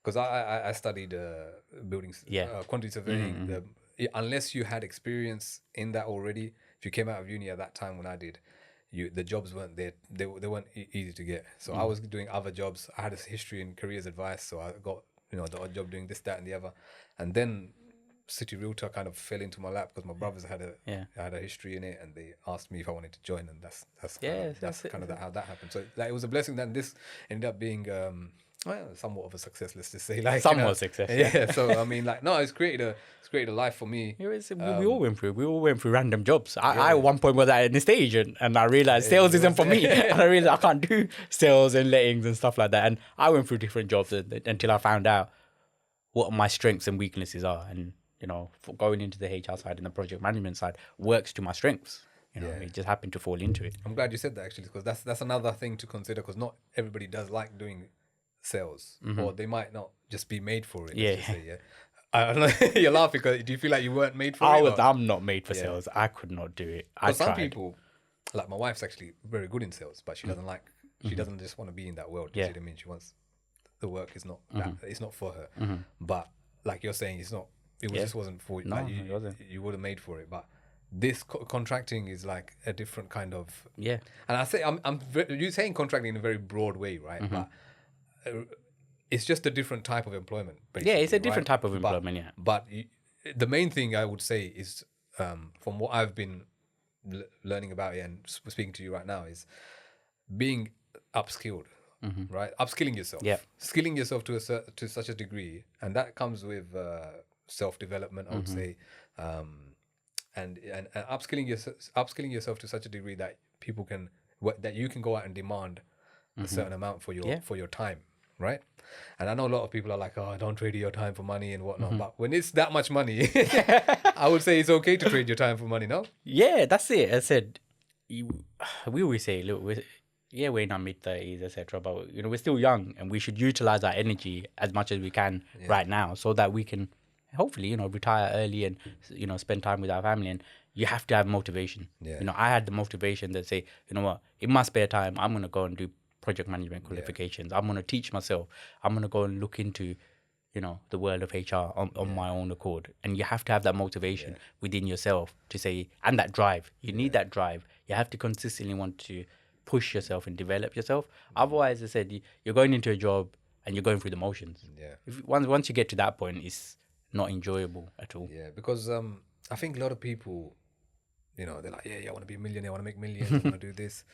Because I studied buildings, quantity surveying. Unless you had experience in that already, if you came out of uni at that time when I did, the jobs weren't there. They weren't easy to get. So I was doing other jobs. I had a history in careers advice, so I got the odd job doing this, that, and the other. And then City Realtor kind of fell into my lap because my brothers had a history in it, and they asked me if I wanted to join, and that's kind of how that happened. So it was a blessing that this ended up being somewhat of a success. Let's just say, somewhat success. Yeah. So I mean, it's created a life for me. We all went through random jobs. I at one point was at an estate agent, and I realized sales isn't for me, and I realized I can't do sales and lettings and stuff like that. And I went through different jobs until I found out what my strengths and weaknesses are, and for going into the HR side and the project management side works to my strengths. It just happened to fall into it. I'm glad you said that actually, because that's another thing to consider, because not everybody does like doing sales, or they might not just be made for it. I don't know. You're laughing because do you feel like you weren't made for it? I'm not made for sales. I could not do it. I tried. Some people, like my wife's actually very good in sales, but she doesn't like. She doesn't just want to be in that world. You see what I mean? She wants the work is not that. It's not for her. But like you're saying, it's not. It was, just wasn't for you. No, like it wasn't. You would have made for it, but this contracting is like a different kind of. Yeah. And I say you're saying contracting in a very broad way, right? But it's just a different type of employment. Yeah, it's a different type of employment. But the main thing I would say is, from what I've been learning about it and speaking to you right now, is being upskilled, right? Upskilling yourself, skilling yourself to such a degree, and that comes with self-development, I would say, and upskilling yourself to such a degree that people can that you can go out and demand a certain amount for your time, right? And I know a lot of people are like, oh, don't trade your time for money and whatnot, but when it's that much money, I would say it's okay to trade your time for money, no? Yeah, that's it. I said, we always say, look, we're in our mid-30s, etc. But, we're still young and we should utilize our energy as much as we can right now so that we can hopefully, retire early and, spend time with our family. And you have to have motivation. Yeah. I had the motivation that say, you know what, in my spare time, I'm going to go and do project management qualifications. I'm going to teach myself. I'm going to go and look into, the world of HR on my own accord. And you have to have that motivation within yourself to say, and that drive. You need that drive. You have to consistently want to push yourself and develop yourself. Otherwise, I said, you're going into a job and you're going through the motions. Yeah. Once you get to that point, it's not enjoyable at all. Yeah, because I think a lot of people, they're like, I want to be a millionaire, I want to make millions, I want to do this.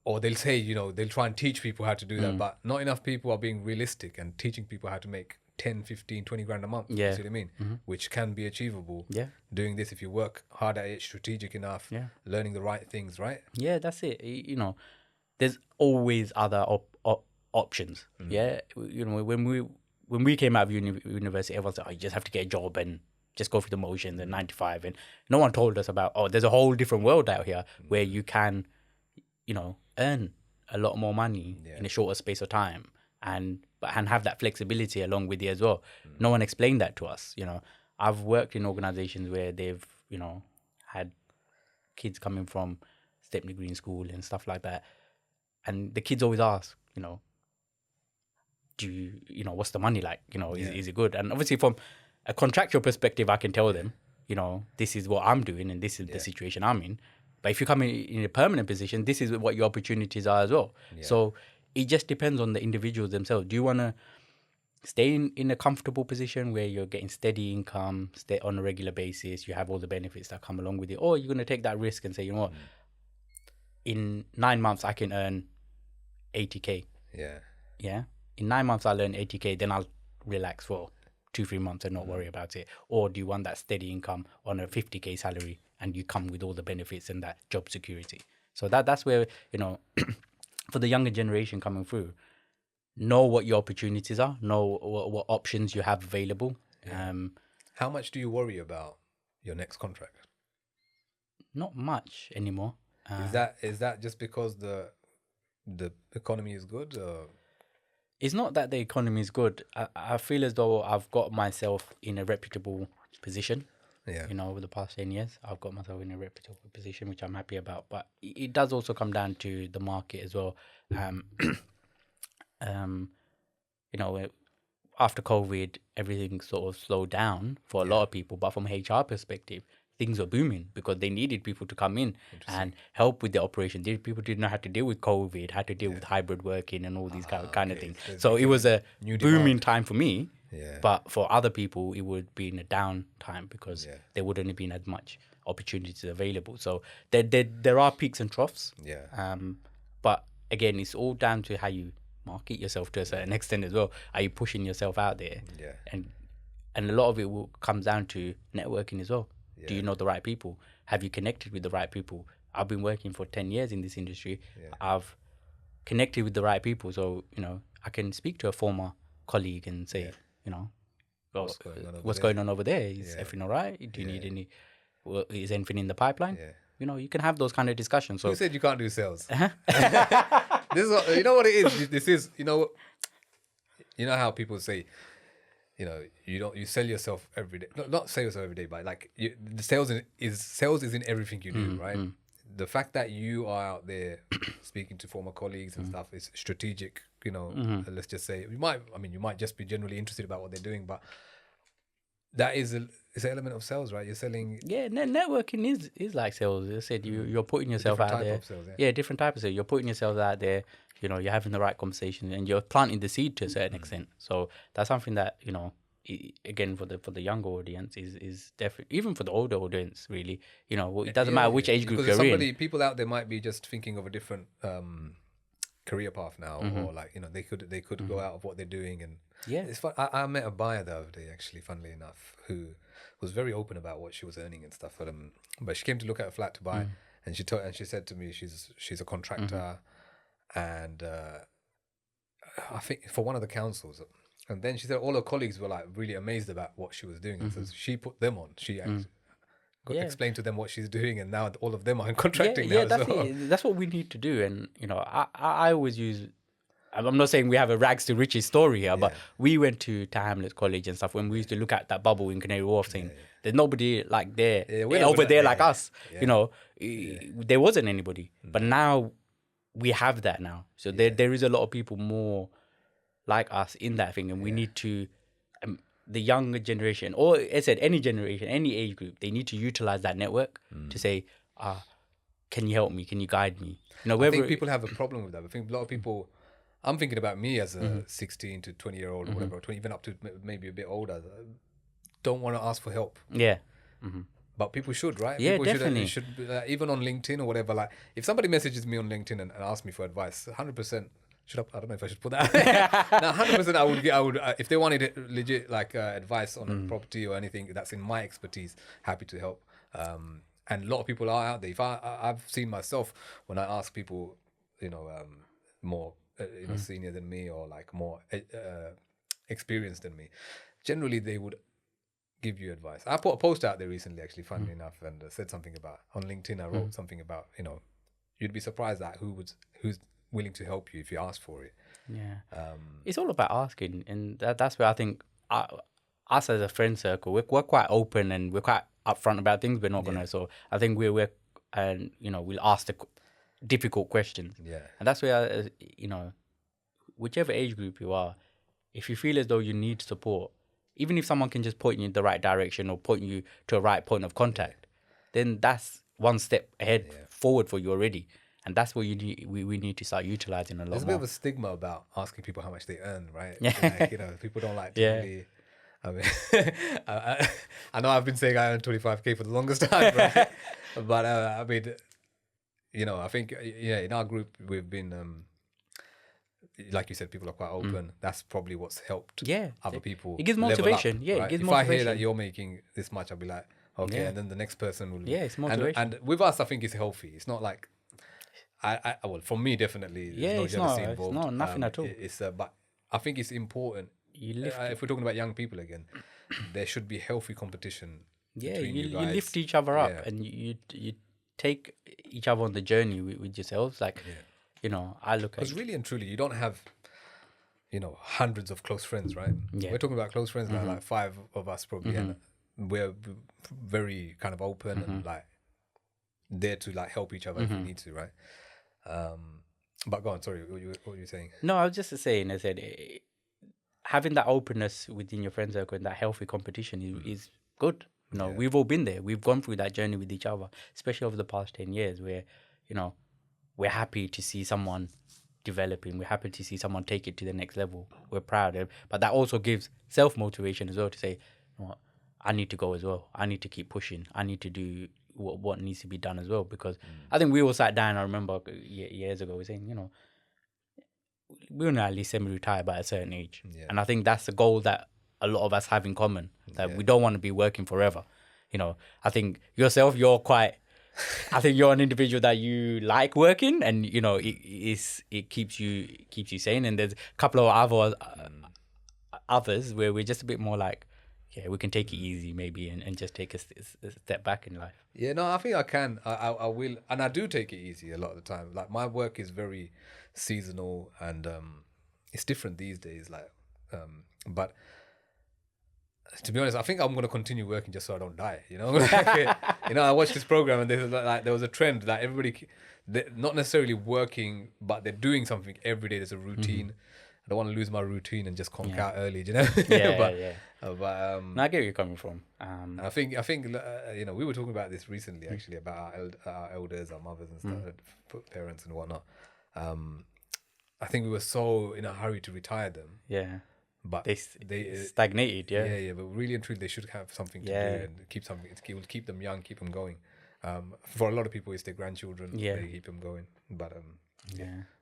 Or they'll say, they'll try and teach people how to do that, but not enough people are being realistic and teaching people how to make 10, 15, 20 grand a month. Yeah. You see what I mean? Which can be achievable. Yeah. Doing this if you work hard at it, strategic enough, learning the right things, right? Yeah, that's it. There's always other options. Yeah. When we came out of university, everyone said, you just have to get a job and just go through the motions and 9 to 5. And no one told us about, there's a whole different world out here where you can, earn a lot more money in a shorter space of time and have that flexibility along with it as well. No one explained that to us. I've worked in organizations where they've, had kids coming from Stepney Green School and stuff like that. And the kids always ask, do you, what's the money like? Is it good? And obviously from a contractual perspective, I can tell them, this is what I'm doing and this is the situation I'm in. But if you come in a permanent position, this is what your opportunities are as well. Yeah. So it just depends on the individuals themselves. Do you want to stay in a comfortable position where you're getting steady income, stay on a regular basis, you have all the benefits that come along with it? Or you're going to take that risk and say, what, in 9 months, I can earn 80K. Yeah. Yeah. In 9 months, I'll earn 80K, then I'll relax for 2-3 months and not worry about it. Or do you want that steady income on a 50K salary and you come with all the benefits and that job security? So that's where, for the younger generation coming through, know what your opportunities are, know what options you have available. Yeah. How much do you worry about your next contract? Not much anymore. Is that just because the economy is good? Or? It's not that the economy is good. I feel as though I've got myself in a reputable position. Yeah. Over the past 10 years, I've got myself in a reputable position, which I'm happy about. But it does also come down to the market as well. After COVID, everything sort of slowed down for a lot of people. But from a HR perspective, things were booming because they needed people to come in and help with the operation. People didn't know how to deal with COVID, how to deal with hybrid working and all these kind of things. So it was a booming time for me. Yeah. But for other people, it would be in a down time because there wouldn't have been as much opportunities available. So there are peaks and troughs. Yeah. But again, it's all down to how you market yourself to a certain extent as well. Are you pushing yourself out there? Yeah. And a lot of it comes down to networking as well. Yeah. Do you know the right people? Have you connected with the right people? I've been working for 10 years in this industry. Yeah. I've connected with the right people. So, I can speak to a former colleague and say, what's going on over there? Is everything all right? Do you need any, is anything in the pipeline? Yeah. You can have those kind of discussions. So who said you can't do sales? This is what it is. This is, you know how people say, you sell yourself every day. Not sell yourself every day, but like the sales is in everything you do, right? The fact that you are out there speaking to former colleagues and stuff is strategic. Let's just say you might just be generally interested about what they're doing, but that is an element of sales, right? You're selling. Yeah, networking is like sales. I said you're putting yourself out there. Sales, different type of sales. You're putting yourself out there. You're having the right conversation, and you're planting the seed to a certain extent. So that's something that again for the younger audience is definitely, even for the older audience, really. It doesn't matter which age group you're in. People out there might be just thinking of a different career path now, or like they could go out of what they're doing, and it's fun. I met a buyer the other day, actually, funnily enough, who was very open about what she was earning and stuff. But she came to look at a flat to buy, and she said to me she's a contractor, and I think for one of the councils. And then she said all her colleagues were like really amazed about what she was doing, and so she put them on. She explained to them what she's doing, and now all of them are in contracting now. That's what we need to do. And I always use. I'm not saying we have a rags to riches story here, but we went to Hamlet College and stuff when we used to look at that bubble in Canary Wharf, saying there's nobody like there over there like us. There wasn't anybody, but now we have that now. So there is a lot of people more like us in that thing, and we need to the younger generation, or I said any generation, any age group, they need to utilize that network to say, can you help me? Can you guide me? I think people have a problem with that. I think a lot of people, I'm thinking about me as a 16 to 20 year old or whatever, 20, even up to maybe a bit older, don't want to ask for help. But people should, right? Yeah, people definitely. Should even on LinkedIn or whatever. Like if somebody messages me on LinkedIn and asks me for advice, 100%. I don't know if I should put that. Now, 100%. I would. If they wanted legit advice on a property or anything that's in my expertise, happy to help. And a lot of people are out there. If I've seen myself when I ask people, more senior than me or like more experienced than me, generally they would give you advice. I put a post out there recently, actually, funnily enough, and said something about on LinkedIn. I wrote something about you'd be surprised at who's willing to help you if you ask for it. It's all about asking, and that's where I think us as a friend circle, we're quite open and we're quite upfront about things. We're not gonna. So I think we'll ask the difficult questions. And that's where whichever age group you are, if you feel as though you need support, even if someone can just point you in the right direction or point you to a right point of contact, then that's one step ahead forward for you already. And that's what we need to start utilizing a lot more. There's a bit of a stigma about asking people how much they earn, right? Like, people don't like to really... I mean, I know I've been saying I earn 25k for the longest time, right? But I mean, I think in our group we've been, like you said, people are quite open. That's probably what's helped other people. It gives motivation. Level up, right? It gives if motivation. I hear that you're making this much, I'll be like, okay, and then the next person will. It's motivation. And with us, I think it's healthy. It's not like. Well, for me, definitely, there's no jealousy involved. It's nothing at all. But I think it's important. If we're talking about young people again, there should be healthy competition. Between you guys. You lift each other up, and you take each other on the journey with yourselves. Like, I look at. Because really and truly, you don't have, hundreds of close friends, right? We're talking about close friends now, like 5 of us probably, and we're very kind of open and like there to like help each other if we need to, right? But go on, sorry, what were you saying? No, I was just saying, I said, having that openness within your friend circle and that healthy competition is good. We've all been there. We've gone through that journey with each other, especially over the past 10 years where, we're happy to see someone developing. We're happy to see someone take it to the next level. We're proud of it. But that also gives self-motivation as well to say, you know what, I need to go as well. I need to keep pushing. I need to do what needs to be done as well, because I think we all sat down. I remember years ago, we were saying, we want to at least semi-retire by a certain age. And I think that's the goal that a lot of us have in common, that we don't want to be working forever. I think yourself, I think you're an individual that you like working, and it keeps you sane. And there's a couple of others where we're just a bit more like, we can take it easy maybe and just take a step back in life. Yeah, no, I think I can. I will, and I do take it easy a lot of the time. Like, my work is very seasonal, and it's different these days. Like, but to be honest, I think I'm gonna continue working just so I don't die. You know, like, you know, I watched this program and there was a trend that everybody, they're not necessarily working, but they're doing something every day. There's a routine. I don't want to lose my routine and just conk out early. Do you know? But No, I get where you're coming from. I think you know, we were talking about this recently actually about our elders, our mothers and stuff, parents and whatnot. I think we were so in a hurry to retire them. Yeah. But they stagnated, yeah. But really and truly, they should have something to do and keep something. It will keep them young, keep them going. For a lot of people, it's their grandchildren. They keep them going. But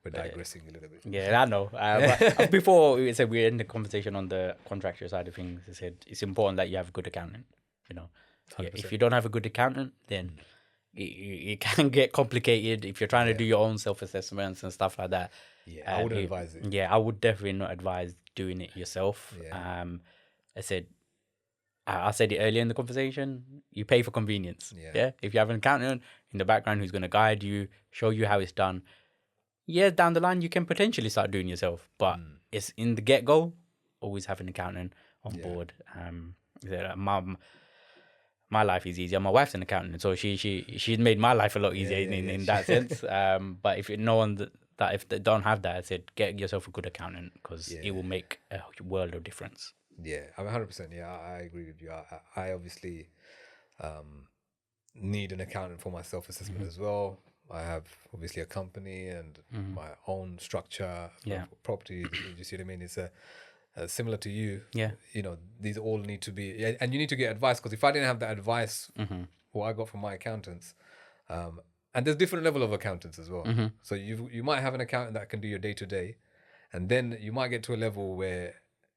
we're digressing a little bit. Yeah, I know. But before we said we end the conversation on the contractor side of things, I said it's important that you have a good accountant. You know, if you don't have a good accountant, then it can get complicated. If you're trying to do your own self-assessments and stuff like that. Yeah, I wouldn't advise it. Yeah, I would definitely not advise doing it yourself. Yeah. I said it earlier in the conversation. You pay for convenience. Yeah. If you have an accountant in the background who's going to guide you, show you how it's done. Yeah, down the line you can potentially start doing yourself, but it's in the get-go. Always have an accountant on board. My life is easier. My wife's an accountant, so she's made my life a lot easier in that sense. But if no one that if they don't have that, I said get yourself a good accountant because it will make a world of difference. Yeah, I'm 100%. Yeah, I agree with you. I obviously need an accountant for my self-assessment as well. I have obviously a company and my own structure of property. You see what I mean? It's similar to you. Yeah. You know, these all need to be, and you need to get advice because if I didn't have that advice, what I got from my accountants, and there's different level of accountants as well. So you might have an accountant that can do your day to day, and then you might get to a level where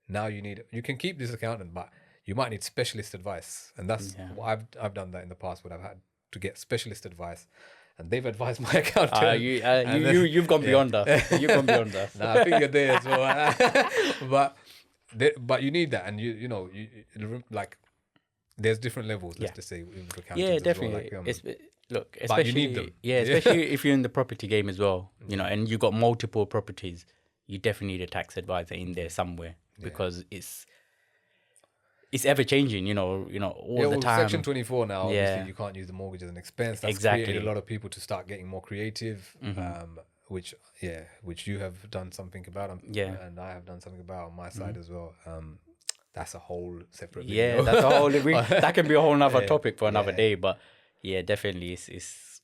now you can keep this accountant, but you might need specialist advice, and that's what I've done that in the past when I've had to get specialist advice. And they've advised my accountant. You've gone beyond that. You've gone beyond that. Nah, I think you're there as well. but you need that, and you know, like there's different levels. Let's just say with accountants. Yeah, definitely. Well, look, especially but you need them. Yeah, especially if you're in the property game as well. You know, and you've got multiple properties. You definitely need a tax advisor in there somewhere because it's ever changing, you know, all the time. Section 24 now, obviously you can't use the mortgage as an expense. That's created a lot of people to start getting more creative, which you have done something about, and I have done something about on my side as well. That's a whole separate video. Yeah, that's a whole that can be a whole nother topic for another day, but yeah, definitely it's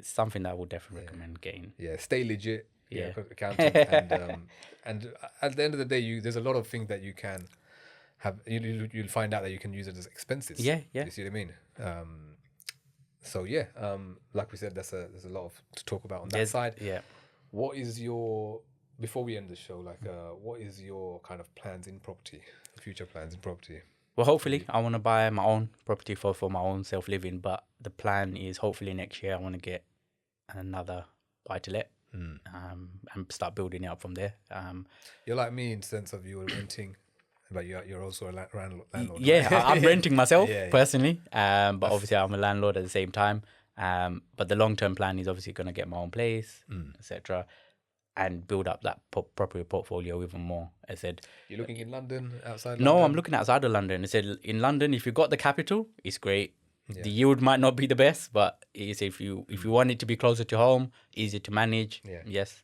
something that I would definitely recommend getting. Yeah, stay legit. Yeah, accountant, and at the end of the day, there's a lot of things that you can have. You'll find out that you can use it as expenses. Yeah. You see what I mean? So like we said, there's a lot to talk about on that side. Yeah. What is your, before we end the show, like what is your kind of plans in property, future plans in property? Well, hopefully I want to buy my own property for my own self-living, but the plan is hopefully next year I want to get another buy-to-let and start building it up from there. You're like me in the sense of you were renting, but you're also a landlord. Yeah, I'm renting myself personally, but obviously I'm a landlord at the same time. But the long-term plan is obviously going to get my own place, etc., and build up that property portfolio even more. I said, you're looking in London, outside No, London? I'm looking outside of London. I said, in London, if you've got the capital, it's great. The yield might not be the best, but it's if you want it to be closer to home, easy to manage, yes,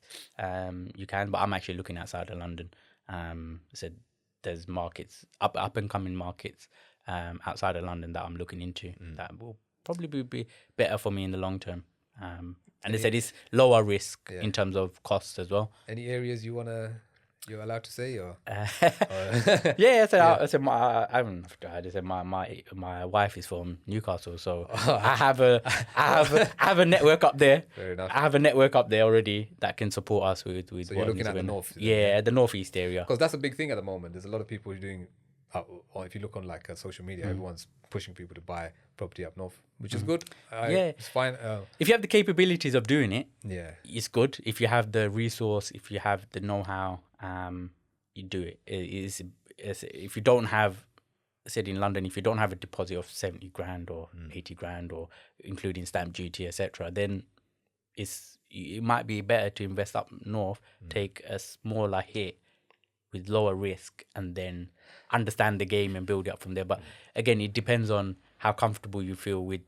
you can. But I'm actually looking outside of London. I said there's markets, up and coming markets outside of London that I'm looking into that will probably be better for me in the long term. And they said it's lower risk in terms of costs as well. Any areas you're allowed to say, or? Yeah, I said I haven't tried. I said my wife is from Newcastle, so I have a network up there. Fair enough. I have a network up there already that can support us with. So you're looking at the north. Yeah, the northeast area. Because that's a big thing at the moment. There's a lot of people doing, or if you look on like social media, everyone's pushing people to buy property up north, which is good. It's fine. If you have the capabilities of doing it, it's good. If you have the resource, if you have the know-how, you do it. If you don't have, said in London, if you don't have a deposit of 70 grand or 80 grand or including stamp duty, etc., then it might be better to invest up north, take a smaller hit with lower risk and then understand the game and build it up from there. But again, it depends on how comfortable you feel with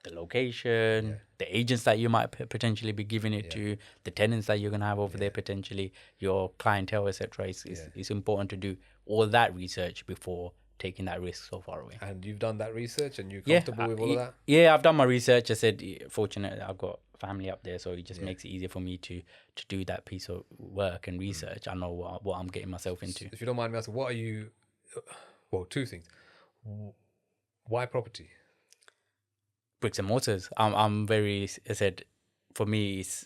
the location, the agents that you might potentially be giving it to, the tenants that you're going to have over there potentially, your clientele, etc. It's important to do all that research before taking that risk so far away. And you've done that research and you're comfortable with all of that? Yeah, I've done my research. I said, fortunately, I've got family up there, so it just makes it easier for me to do that piece of work and research. I know what I'm getting myself into. If you don't mind me asking, what are you... Well, two things. Why property? Bricks and mortars. I'm very... I said, for me, it's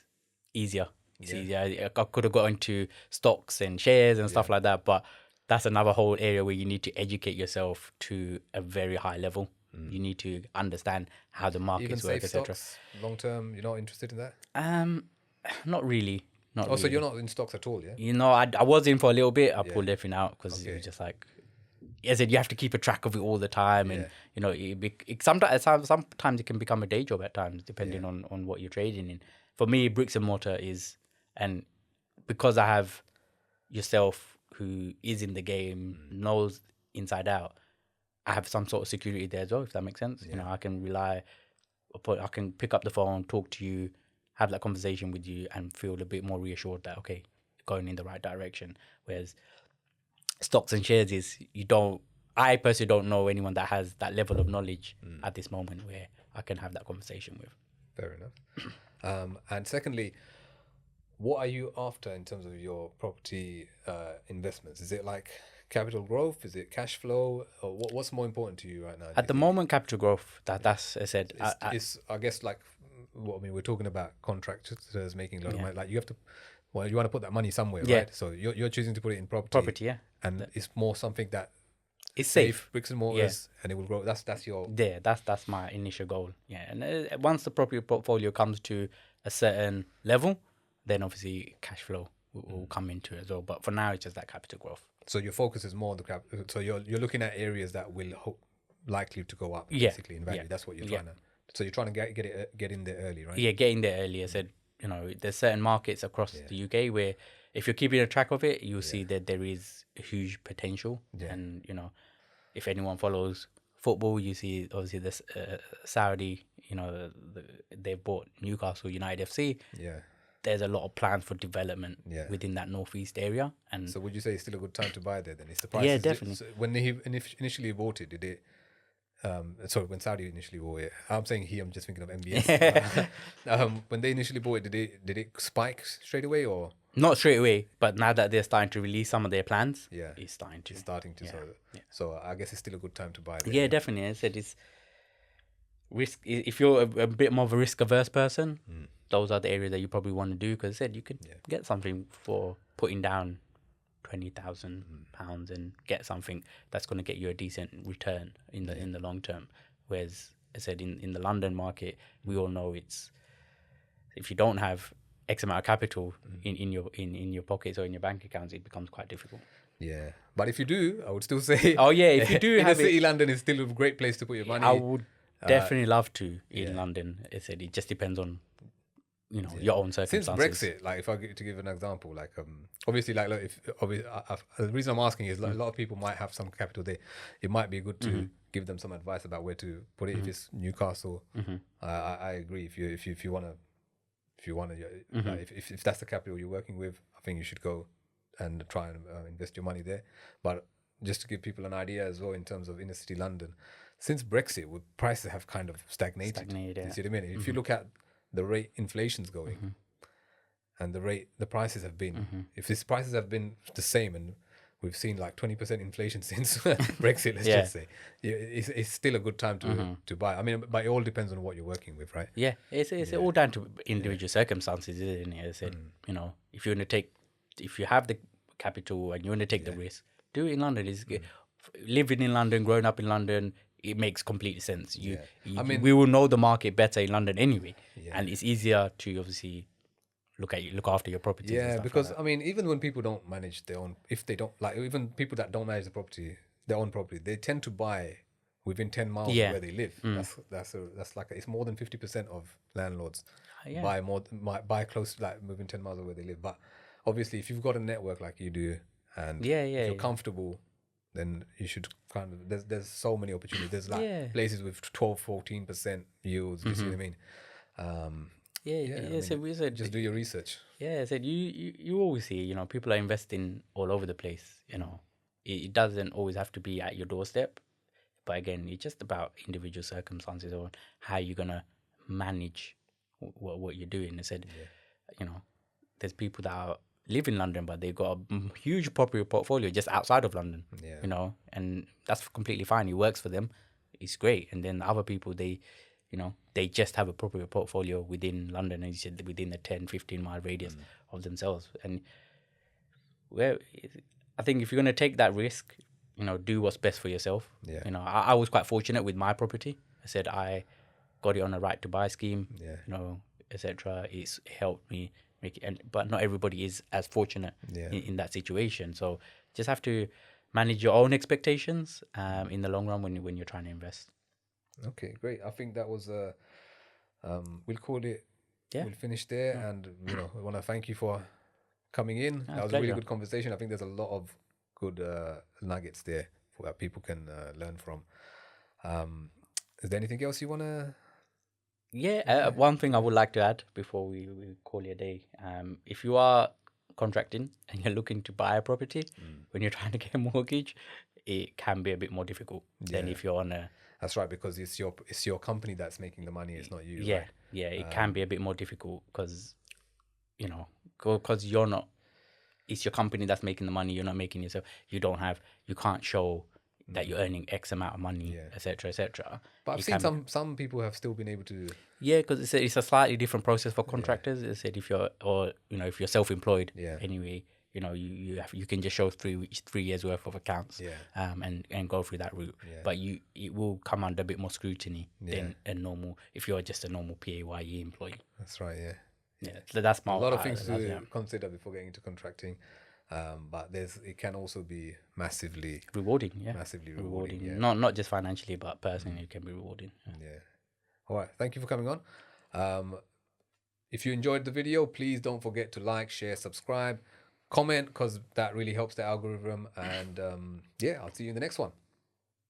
easier. It's easier. I could have got into stocks and shares and stuff like that, but that's another whole area where you need to educate yourself to a very high level. You need to understand how the markets work, etc. Long term, you're not interested in that? Not really. So you're not in stocks at all, yeah? You know, I was in for a little bit. I pulled everything out because it was just like, I said, you have to keep a track of it all the time, and you know, sometimes it can become a day job at times, depending on what you're trading in. For me, bricks and mortar is, and because I have yourself who is in the game, knows inside out, I have some sort of security there as well, if that makes sense. You know, I can rely upon, I can pick up the phone, talk to you, have that conversation with you, and feel a bit more reassured that, okay, going in the right direction. Whereas stocks and shares is, I personally don't know anyone that has that level of knowledge at this moment where I can have that conversation with. Fair enough. And secondly, what are you after in terms of your property investments? Is it like capital growth? Is it cash flow? Or what's more important to you right now? At the moment, capital growth. That's I said. It's I guess like what I mean. We're talking about contractors making a lot of money. Like you have to. Well, you want to put that money somewhere, right? So you're choosing to put it in property. And it's more something that it's safe, bricks and mortars, and it will grow. That's your that's my initial goal. Yeah, and once the property portfolio comes to a certain level, then obviously cash flow will come into it as well. But for now, it's just that capital growth. So your focus is more on the capital. So you're looking at areas that will likely to go up basically in value. That's what you're trying to. So you're trying to get in there early, right? Yeah, get in there early. I said, you know, there's certain markets across the UK where if you're keeping a track of it, you'll see that there is a huge potential. And you know, if anyone follows football, you see obviously this Saudi, you know, they bought Newcastle United FC. Yeah. There's a lot of plans for development within that northeast area. And so would you say it's still a good time to buy there then? It's the price. Yeah, definitely. So when he initially bought it, did it... sorry, when Saudi initially bought it, I'm saying I'm just thinking of MBS. When they initially bought it, did it spike straight away or? Not straight away, but now that they're starting to release some of their plans, it's starting to. So I guess it's still a good time to buy it. Yeah, definitely. I said it's risk. If you're a bit more of a risk averse person, those are the areas that you probably want to do, because I said you could get something for putting down £20,000 and get something that's going to get you a decent return in the long term. Whereas I said in the London market, we all know it's, if you don't have X amount of capital in your pockets or in your bank accounts, it becomes quite difficult. Yeah, but if you do, I would still say. Oh yeah, if you do have city, London is still a great place to put your money. I would definitely love to in London. I said it just depends on your own circumstances. Since Brexit, like if I get to give an example, like obviously, like look, the reason I'm asking is like a lot of people might have some capital there. It might be good to give them some advice about where to put it. If it's Newcastle, I agree. If you want to, like, if that's the capital you're working with, I think you should go and try and invest your money there. But just to give people an idea as well in terms of inner city London, since Brexit, prices have kind of stagnated. You see what I mean? If you look at the rate inflation's going and the prices have been, if these prices have been the same, and we've seen like 20% inflation since Brexit, let's just say, it's still a good time to buy. I mean, but it all depends on what you're working with, right? Yeah, it's all down to individual circumstances, isn't it? I said, if you're going to take, if you have the capital and you want to take the risk, do it in London. Living in London, growing up in London, it makes complete sense. I mean, we will know the market better in London anyway, and it's easier to obviously look after your properties. Yeah, because like I mean, even when people don't manage their own, if they don't like, even people that don't manage their own property, they tend to buy within 10 miles of where they live. That's like it's more than 50% of landlords buy close, like within 10 miles of where they live. But obviously, if you've got a network like you do, And Yeah, if you're comfortable, then you should kind of, there's so many opportunities. There's like places with 12-14% yields. Do you see what I mean? So we said just do your research. Yeah, I said you always see, you know, people are investing all over the place. You know, it doesn't always have to be at your doorstep, but again, it's just about individual circumstances or how you're gonna manage what you're doing. I said, you know, there's people that live in London, but they've got a huge property portfolio just outside of London. You know, and that's completely fine. It works for them. It's great. And then other people, you know, they just have a property portfolio within London, and you said within the 10-15 mile radius of themselves. And I think if you're going to take that risk, you know, do what's best for yourself. You know, I was quite fortunate with my property. I said I got it on a right to buy scheme, you know, etc. It's helped me make it, but not everybody is as fortunate in that situation. So just have to manage your own expectations in the long run when you're trying to invest. Okay, great. I think that was we'll call it. We'll finish there, and you know, I want to thank you for coming in. That was a really good conversation. I think there's a lot of good nuggets there for that people can learn from. Is there anything else you want to? One thing I would like to add before we call it a day. If you are contracting and you're looking to buy a property, when you're trying to get a mortgage, it can be a bit more difficult than if you're on a. That's right, because it's your company that's making the money. It's not you. Yeah, right? it can be a bit more difficult because, you know, because you're not. It's your company that's making the money. You're not making yourself. You can't show that you're earning X amount of money, etc., etc. But I've seen some people have still been able to. Yeah, because it's a slightly different process for contractors. I said if you're self-employed anyway, you know, you can just show 3 years worth of accounts, and go through that route. But it will come under a bit more scrutiny than a normal if you're just a normal PAYE employee. That's right. Yeah. So that's my a lot of things to consider before getting into contracting. But it can also be massively rewarding. Massively rewarding. Yeah. Not just financially, but personally, it can be rewarding. Yeah. All right. Thank you for coming on. If you enjoyed the video, please don't forget to like, share, subscribe, comment, because that really helps the algorithm. And I'll see you in the next one.